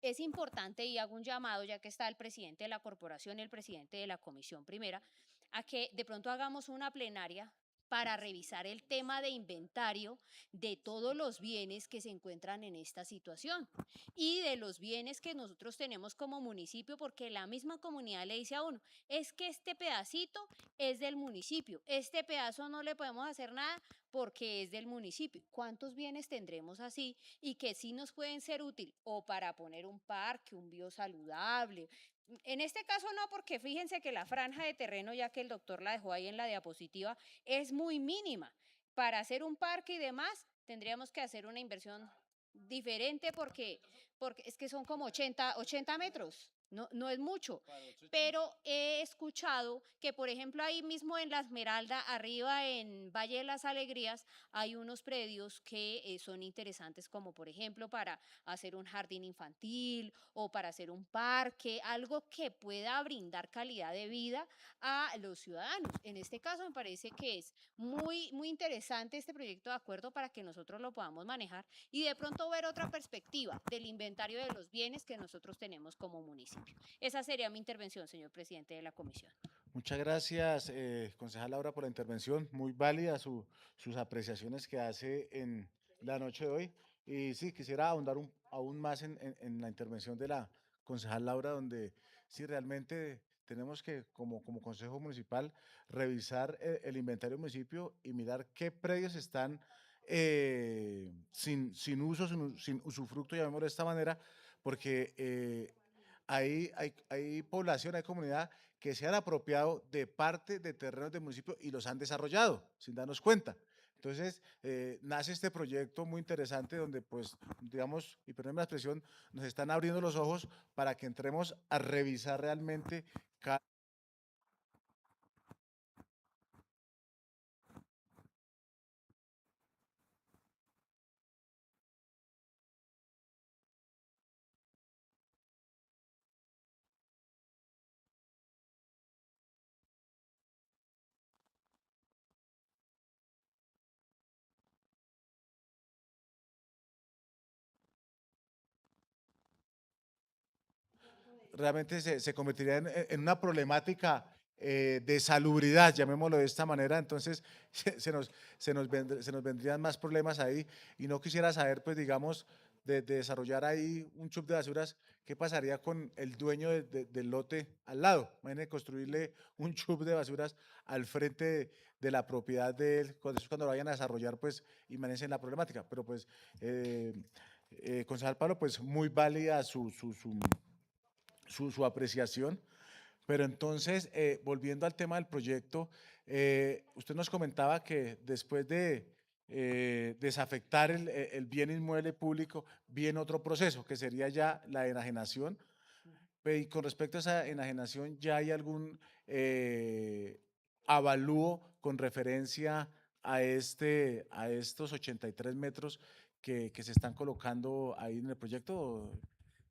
Es importante y hago un llamado, ya que está el presidente de la corporación y el presidente de la comisión primera, a que de pronto hagamos una plenaria para revisar el tema de inventario de todos los bienes que se encuentran en esta situación y de los bienes que nosotros tenemos como municipio, porque la misma comunidad le dice a uno, es que este pedacito es del municipio, este pedazo no le podemos hacer nada porque es del municipio. ¿Cuántos bienes tendremos así y que sí nos pueden ser útiles o para poner un parque, un biosaludable? En este caso no, porque fíjense que la franja de terreno, ya que el doctor la dejó ahí en la diapositiva, es muy mínima. Para hacer un parque y demás, tendríamos que hacer una inversión diferente porque es que son como 80 metros. No, no es mucho, pero he escuchado que, por ejemplo, ahí mismo en La Esmeralda, arriba en Valle de las Alegrías, hay unos predios que son interesantes, como por ejemplo para hacer un jardín infantil o para hacer un parque, algo que pueda brindar calidad de vida a los ciudadanos. En este caso me parece que es muy, muy interesante este proyecto de acuerdo para que nosotros lo podamos manejar y de pronto ver otra perspectiva del inventario de los bienes que nosotros tenemos como municipio. Esa sería mi intervención, señor presidente de la comisión. Muchas gracias, concejal Laura, por la intervención. Muy válida sus apreciaciones que hace en la noche de hoy. Y sí, quisiera ahondar aún más en la intervención de la concejal Laura, donde sí realmente tenemos que, como Consejo Municipal, revisar el inventario del municipio y mirar qué predios están sin uso, sin usufructo, llamémoslo de esta manera, porque hay población, hay comunidad que se han apropiado de parte de terrenos del municipio y los han desarrollado sin darnos cuenta. Entonces, nace este proyecto muy interesante donde, pues, digamos, y perdónenme la expresión, nos están abriendo los ojos para que entremos a revisar realmente cada. Realmente se convertiría en una problemática de salubridad, llamémoslo de esta manera, entonces se nos vendrían más problemas ahí y no quisiera saber, pues digamos, de desarrollar ahí un chup de basuras, ¿qué pasaría con el dueño del lote al lado? Imagínense construirle un chup de basuras al frente de la propiedad de él, cuando lo vayan a desarrollar, pues imagínense en la problemática, pero pues, concejal Pablo, pues muy válida su apreciación. Pero entonces, volviendo al tema del proyecto, usted nos comentaba que después de desafectar el bien inmueble público, viene otro proceso, que sería ya la enajenación. Y con respecto a esa enajenación, ¿ya hay algún avalúo con referencia a estos 83 metros que se están colocando ahí en el proyecto?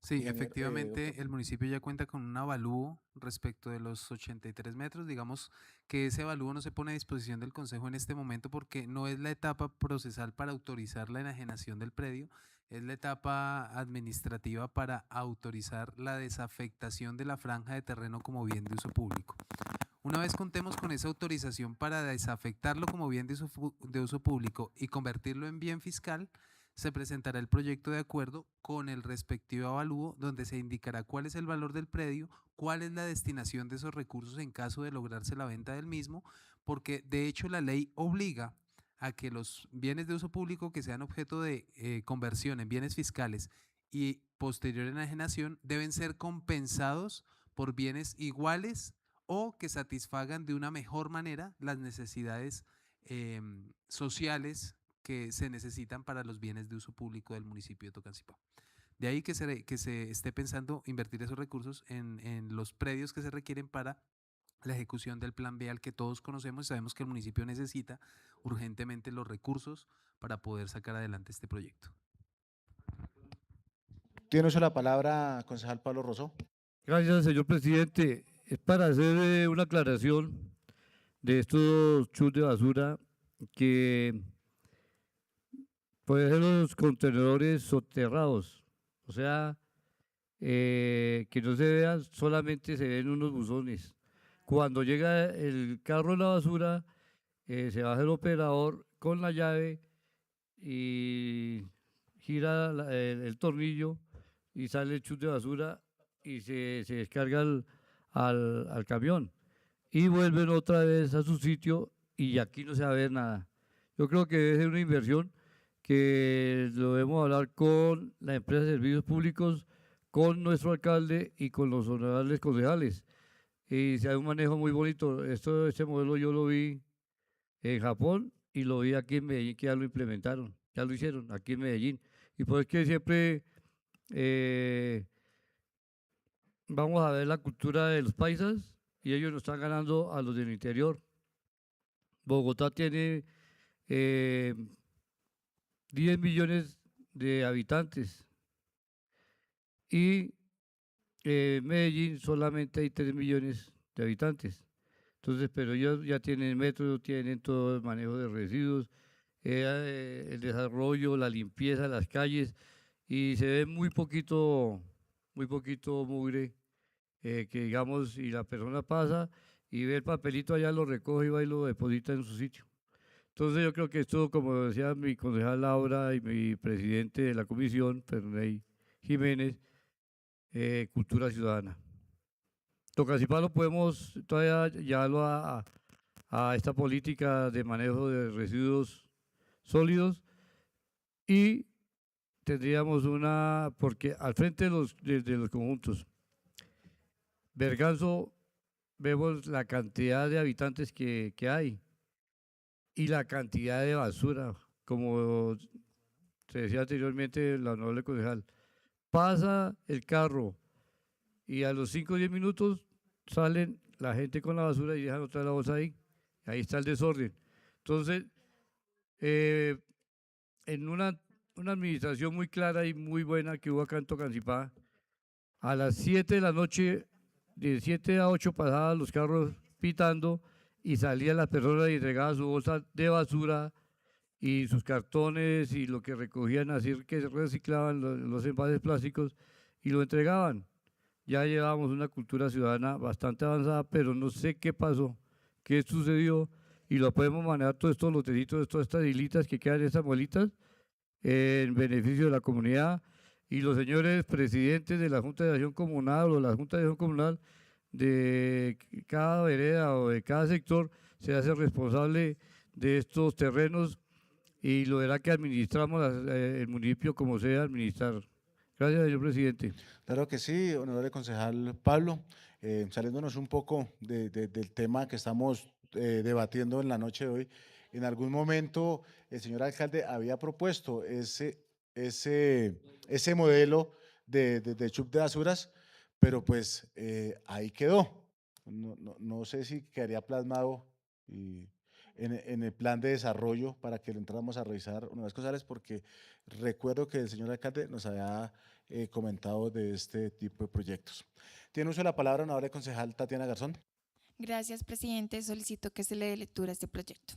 Sí, Ingeniero, efectivamente, doctor. el municipio ya cuenta con un avalúo respecto de los 83 metros. Digamos que ese avalúo no se pone a disposición del Consejo en este momento porque no es la etapa procesal para autorizar la enajenación del predio, es la etapa administrativa para autorizar la desafectación de la franja de terreno como bien de uso público. Una vez contemos con esa autorización para desafectarlo como bien de uso público y convertirlo en bien fiscal, se presentará el proyecto de acuerdo con el respectivo avalúo donde se indicará cuál es el valor del predio, cuál es la destinación de esos recursos en caso de lograrse la venta del mismo, porque de hecho la ley obliga a que los bienes de uso público que sean objeto de conversión en bienes fiscales y posterior enajenación deben ser compensados por bienes iguales o que satisfagan de una mejor manera las necesidades sociales que se necesitan para los bienes de uso público del municipio de Tocancipá. De ahí que se esté pensando invertir esos recursos en los predios que se requieren para la ejecución del plan B al que todos conocemos y sabemos que el municipio necesita urgentemente los recursos para poder sacar adelante este proyecto. Tiene usted la palabra, concejal Pablo Rosó. Gracias, señor presidente. Es para hacer una aclaración de estos chus de basura que pueden ser los contenedores soterrados, o sea, que no se vean, solamente se ven unos buzones. Cuando llega el carro de la basura, se baja el operador con la llave y gira el tornillo y sale el chus de basura y se descarga al camión y vuelven otra vez a su sitio y aquí no se va a ver nada. Yo creo que debe ser una inversión que lo debemos hablar con la empresa de servicios públicos, con nuestro alcalde y con los honorables concejales. Y se hace un manejo muy bonito. Este modelo yo lo vi en Japón y lo vi aquí en Medellín, que ya lo implementaron, ya lo hicieron aquí en Medellín. Y pues es que siempre vamos a ver la cultura de los paisas y ellos nos están ganando a los del interior. Bogotá tiene 10 millones de habitantes y Medellín solamente hay 3 millones de habitantes. Entonces, pero ellos ya tienen metro, tienen todo el manejo de residuos, el desarrollo, la limpieza de las calles y se ve muy poquito mugre que digamos, y la persona pasa y ve el papelito allá, lo recoge y va y lo deposita en su sitio. Entonces yo creo que esto, como decía mi concejal Laura y mi presidente de la comisión, Perney Jiménez, cultura ciudadana. Tocancipá lo podemos todavía llevarlo a esta política de manejo de residuos sólidos y tendríamos porque al frente de los conjuntos Berganzo, vemos la cantidad de habitantes que hay y la cantidad de basura, como se decía anteriormente la honorable concejal. Pasa el carro y a los 5 o 10 minutos salen la gente con la basura y dejan otra la bolsa ahí. Ahí está el desorden. Entonces, en una administración muy clara y muy buena que hubo acá en Tocancipá, a las 7 de la noche, de 7 a 8 pasaban los carros pitando y salían las personas y entregaban su bolsa de basura y sus cartones y lo que recogían, así que reciclaban los envases plásticos y lo entregaban. Ya llevábamos una cultura ciudadana bastante avanzada, pero no sé qué pasó, qué sucedió, y lo podemos manejar todos estos lotecitos, todas estas hilitas que quedan, estas bolitas, en beneficio de la comunidad, y los señores presidentes de la Junta de Acción Comunal o la Junta de Acción Comunal de cada vereda o de cada sector se hace responsable de estos terrenos y lo verá que administramos el municipio como sea administrar. Gracias, señor presidente. Claro que sí, honorable concejal Pablo. Saliéndonos un poco del tema que estamos debatiendo en la noche de hoy, en algún momento el señor alcalde había propuesto ese modelo de chup de basuras, pero pues ahí quedó. No sé si quedaría plasmado en el plan de desarrollo para que lo entráramos a revisar una vez cosas, porque recuerdo que el señor alcalde nos había comentado de este tipo de proyectos. Tiene uso de la palabra honorable concejal Tatiana Garzón. Gracias, presidente. Solicito que se le dé lectura a este proyecto.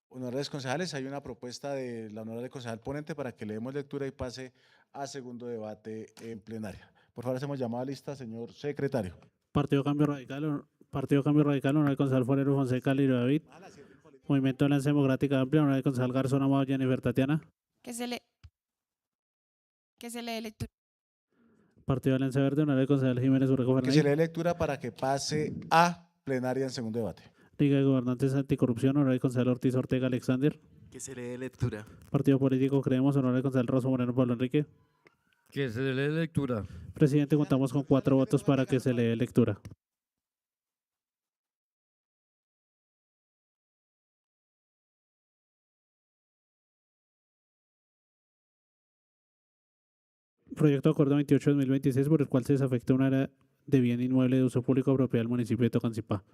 Honorables concejales, hay una propuesta de la honorable concejal ponente para que le demos lectura y pase a segundo debate en plenaria. Por favor, hacemos llamada a lista, señor secretario. Partido Cambio Radical, honorable concejal Forero Fonseca Lirio David. Movimiento de Alianza Democrática Amplia, honorable concejal Garzón Amado Jennifer Tatiana. Que se le dé lectura. Partido Alianza Verde, honorable concejal Jiménez Urreco Que se le Fernández. dé lectura para que pase a plenaria en segundo debate. Liga de Gobernantes Anticorrupción, honorable concejal Ortiz Ortega Alexander. Que se le dé lectura. Partido Político Creemos, honorable concejal Rosso Moreno Pablo Enrique. Que se le dé lectura. Presidente, contamos con 4 votos para que se le dé lectura. Proyecto de acuerdo 28-2026 por el cual se desafecta un área de bien inmueble de uso público propiedad del municipio de Tocancipá.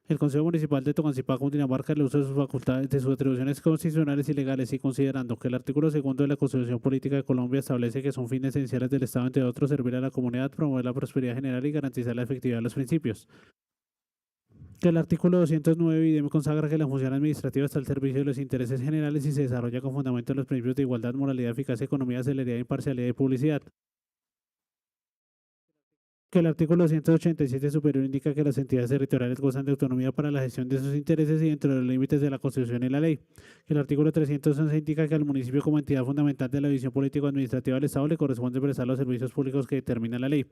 El Consejo Municipal de Tocancipá, Cundinamarca, el uso de sus facultades, de sus atribuciones constitucionales y legales, y considerando que el artículo 2 de la Constitución Política de Colombia establece que son fines esenciales del Estado, entre otros, servir a la comunidad, promover la prosperidad general y garantizar la efectividad de los principios. Que el artículo 209 IDEM consagra que la función administrativa está al servicio de los intereses generales y se desarrolla con fundamento en los principios de igualdad, moralidad, eficacia, economía, celeridad, imparcialidad y publicidad. Que el artículo 187 superior indica que las entidades territoriales gozan de autonomía para la gestión de sus intereses y dentro de los límites de la Constitución y la ley. Que el artículo 311 indica que al municipio como entidad fundamental de la división político-administrativa del Estado le corresponde prestar los servicios públicos que determina la ley.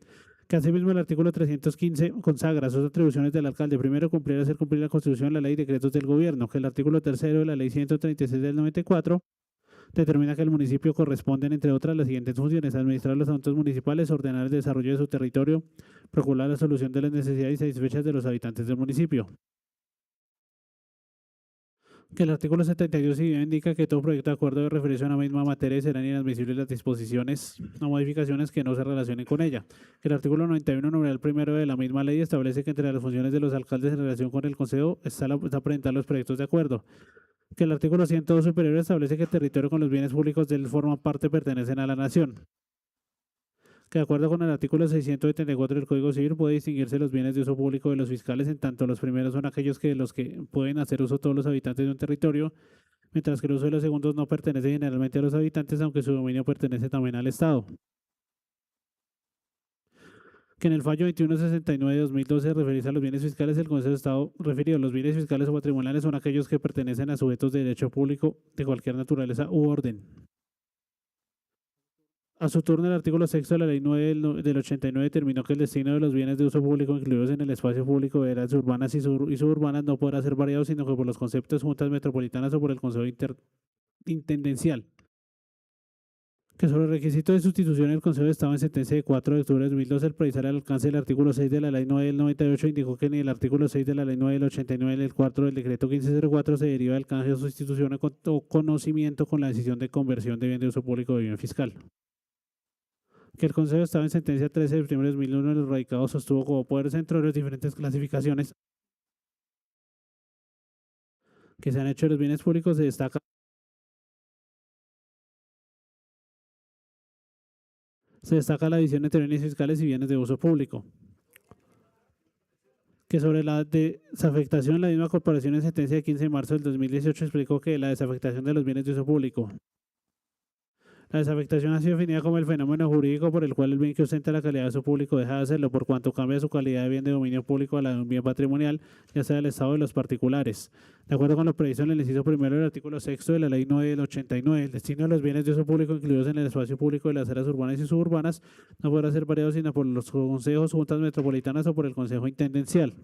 Que asimismo el artículo 315 consagra sus atribuciones del alcalde. Primero, cumplir y hacer cumplir la Constitución, la ley y decretos del gobierno. Que el artículo 3 de la ley 136 del 94 determina que el municipio corresponden, entre otras, las siguientes funciones: administrar los asuntos municipales, ordenar el desarrollo de su territorio, procurar la solución de las necesidades satisfechas de los habitantes del municipio. Que el artículo 72 indica que todo proyecto de acuerdo de referirse a una misma materia serán inadmisibles las disposiciones o modificaciones que no se relacionen con ella. Que el artículo 91, numeral primero de la misma ley, establece que entre las funciones de los alcaldes en relación con el Consejo está presentar los proyectos de acuerdo. Que el artículo 102 superior establece que el territorio con los bienes públicos de él forman parte pertenecen a la nación. Que de acuerdo con el artículo 674 del Código Civil puede distinguirse los bienes de uso público de los fiscales, en tanto los primeros son aquellos de los que pueden hacer uso todos los habitantes de un territorio, mientras que el uso de los segundos no pertenece generalmente a los habitantes, aunque su dominio pertenece también al Estado. Que en el fallo 2169 de 2012 referirse a los bienes fiscales, el Consejo de Estado refirió: los bienes fiscales o patrimoniales son aquellos que pertenecen a sujetos de derecho público de cualquier naturaleza u orden. A su turno, el artículo 6 de la Ley 9 del 89 determinó que el destino de los bienes de uso público incluidos en el espacio público de áreas urbanas y suburbanas no podrá ser variado sino que por los conceptos juntas metropolitanas o por el Consejo Intendencial. Que sobre el requisito de sustitución el Consejo de Estado en sentencia de 4 de octubre de 2012 al precisar el alcance del artículo 6 de la Ley 9 del 98 indicó que ni el artículo 6 de la Ley 9 del 89 ni el 4 del decreto 1504 se deriva del canje o sustitución o conocimiento con la decisión de conversión de bien de uso público de bien fiscal. Que el Consejo de Estado en sentencia 13 de septiembre de 2001 de los radicados sostuvo como poderes dentro de las diferentes clasificaciones que se han hecho de los bienes públicos se destaca la división entre bienes fiscales y bienes de uso público. Que sobre la desafectación, la misma corporación en sentencia de 15 de marzo del 2018 explicó que la desafectación de los bienes de uso público. La desafectación ha sido definida como el fenómeno jurídico por el cual el bien que ostenta la calidad de uso público deja de hacerlo por cuanto cambia su calidad de bien de dominio público a la de un bien patrimonial, ya sea del Estado o de los particulares. De acuerdo con lo previsto en el inciso primero del artículo 6 de la Ley 9 del 89, el destino de los bienes de uso público incluidos en el espacio público de las áreas urbanas y suburbanas no podrá ser variado sino por los consejos, juntas metropolitanas o por el Consejo Intendencial.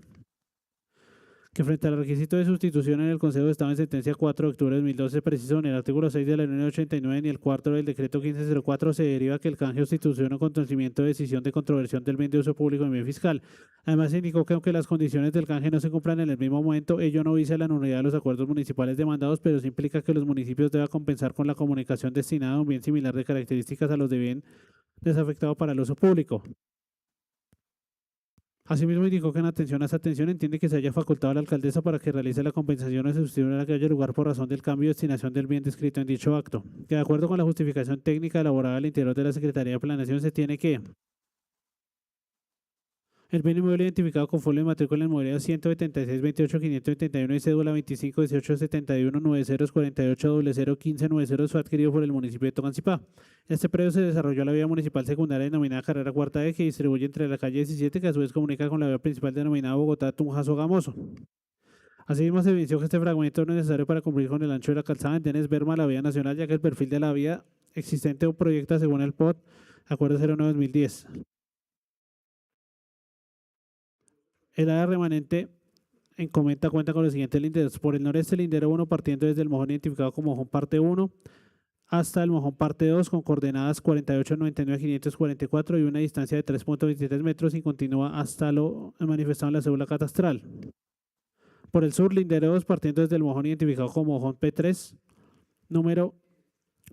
Que frente al requisito de sustitución en el Consejo estaba en sentencia 4 de octubre de 2012 preciso en el artículo 6 de la Ley 89 ni el 4 del decreto 1504 se deriva que el canje o sustitución o conocimiento de decisión de controversión del bien de uso público en bien fiscal. Además se indicó que aunque las condiciones del canje no se cumplan en el mismo momento, ello no visa la nulidad de los acuerdos municipales demandados, pero sí implica que los municipios deban compensar con la comunicación destinada a un bien similar de características a los de bien desafectado para el uso público. Asimismo, indicó que en atención a esta atención entiende que se haya facultado a la alcaldesa para que realice la compensación o sustitución a la que haya lugar por razón del cambio de destinación del bien descrito en dicho acto. Que de acuerdo con la justificación técnica elaborada al interior de la Secretaría de Planeación se tiene que el bien inmueble identificado con folio de matrícula en modalidad 176 28 571 y cédula 25 18 71 90 48 00 15 90 fue adquirido por el municipio de Tocancipá. Este predio se desarrolló la vía municipal secundaria denominada Carrera Cuarta E que distribuye entre la calle 17 que a su vez comunica con la vía principal denominada Bogotá-Tunja-Sogamoso. Asimismo se evidenció que este fragmento no es necesario para cumplir con el ancho de la calzada en Denes Berma, la vía nacional, ya que el perfil de la vía existente o proyecta según el POT, Acuerdo 09-2010. El área remanente en Comenta cuenta con los siguientes linderos. Por el noreste, lindero 1 partiendo desde el mojón identificado como mojón parte 1 hasta el mojón parte 2 con coordenadas 48, 99, 544 y una distancia de 3.23 metros y continúa hasta lo manifestado en la cédula catastral. Por el sur, lindero 2 partiendo desde el mojón identificado como mojón P3, número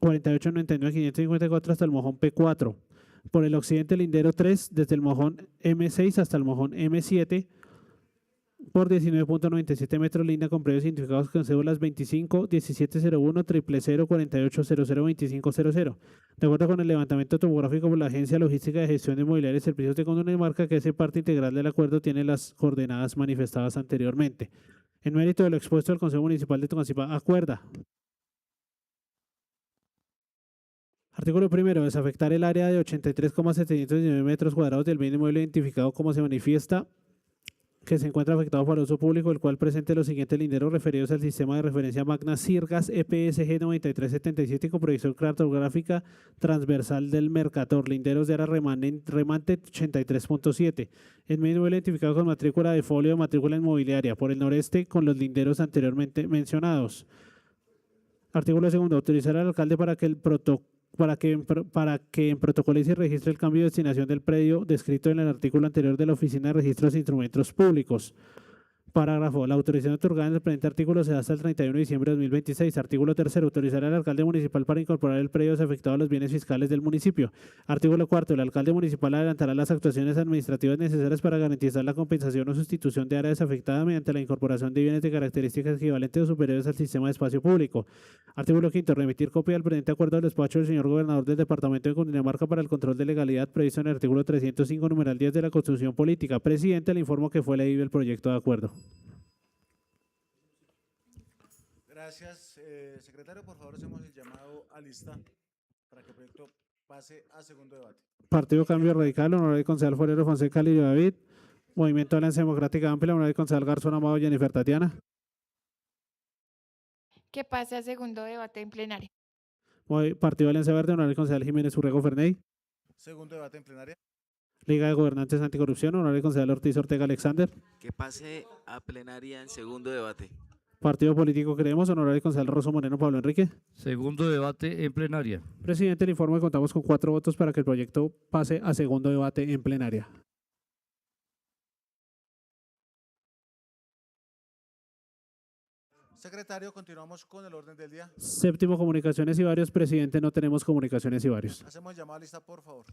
48, 99, 554 hasta el mojón P4. Por el occidente, lindero 3, desde el mojón M6 hasta el mojón M7, por 19.97 metros, línea con predios identificados con cédulas 25, 1701, 000, 48, 00, 25, 00. De acuerdo con el levantamiento topográfico por la Agencia Logística de Gestión de Inmobiliaria y Servicios de Cundinamarca, que hace parte integral del acuerdo, tiene las coordenadas manifestadas anteriormente. En mérito de lo expuesto, el Consejo Municipal de Tocancipá acuerda. Artículo primero. Desafectar el área de 83,719 metros cuadrados del bien inmueble identificado como se manifiesta que se encuentra afectado para uso público, el cual presente los siguientes linderos referidos al sistema de referencia Magna Sirgas EPSG 9377 con proyección cartográfica transversal del Mercator, linderos de área remante 83.7. El bien inmueble identificado con matrícula de folio o matrícula inmobiliaria. Por el noreste, con los linderos anteriormente mencionados. Artículo segundo. Autorizar al alcalde para que en protocolice y registre el cambio de destinación del predio descrito en el artículo anterior de la Oficina de Registros e Instrumentos Públicos. Parágrafo. La autorización otorgada en el presente artículo se da hasta el 31 de diciembre de 2026. Artículo tercero. Autorizar al alcalde municipal para incorporar el predio desafectado a los bienes fiscales del municipio. Artículo cuarto. El alcalde municipal adelantará las actuaciones administrativas necesarias para garantizar la compensación o sustitución de área desafectada mediante la incorporación de bienes de características equivalentes o superiores al sistema de espacio público. Artículo quinto. Remitir copia del presente acuerdo del despacho del señor gobernador del departamento de Cundinamarca para el control de legalidad previsto en el artículo 305, numeral 10 de la Constitución Política. Presidente, le informo que fue leído el proyecto de acuerdo. Gracias, secretario. Por favor, hacemos el llamado a lista para que el proyecto pase a segundo debate. Partido Cambio Radical, honorable concejal Forero Fonseca Lirio David. Movimiento de Alianza Democrática Amplia, honorable concejal Garzón Amado Jennifer Tatiana. Que pase a segundo debate en plenaria. Partido Alianza Verde, honorable concejal Jiménez Urrego Ferney. Segundo debate en plenaria. Liga de Gobernantes Anticorrupción, honorable concejal Ortiz Ortega Alexander. Que pase a plenaria en segundo debate. Partido Político Creemos, honorable concejal Rosso Moreno Pablo Enrique. Segundo debate en plenaria. Presidente, le informo que contamos con 4 votos para que el proyecto pase a segundo debate en plenaria. Secretario, continuamos con el orden del día. Séptimo, comunicaciones y varios. Presidente, no tenemos comunicaciones y varios. Hacemos llamada lista, por favor.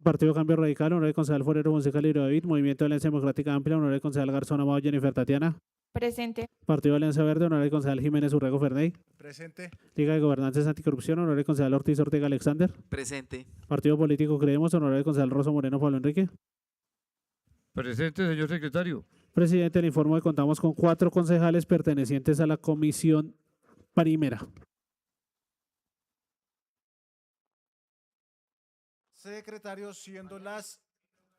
Partido Cambio Radical, honorable concejal Forero Fonseca Lirio David. Movimiento de Alianza Democrática Amplia, honorable concejal Garzón Amado Jennifer Tatiana. Presente. Partido Alianza Verde, honorable concejal Jiménez Urrego Ferney. Presente. Liga de Gobernantes Anticorrupción, honorable concejal Ortiz Ortega Alexander. Presente. Partido Político Creemos, honorable concejal Rosso Moreno Pablo Enrique. Presente, señor secretario. Presidente, le informo que contamos con 4 concejales pertenecientes a la comisión primera. Secretario, siendo las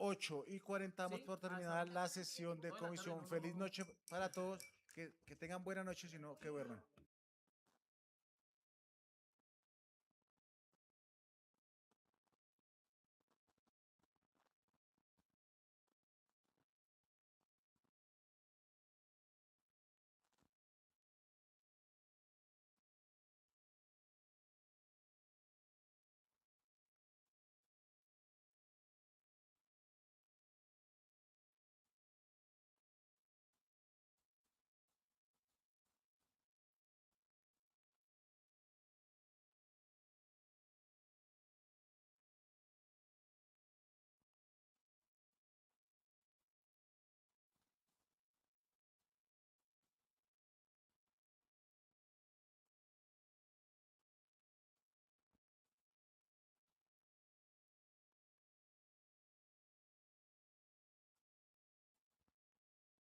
8:40, damos por terminada la sesión de comisión. Feliz noche para todos. Que tengan buena noche, si no, que duerman.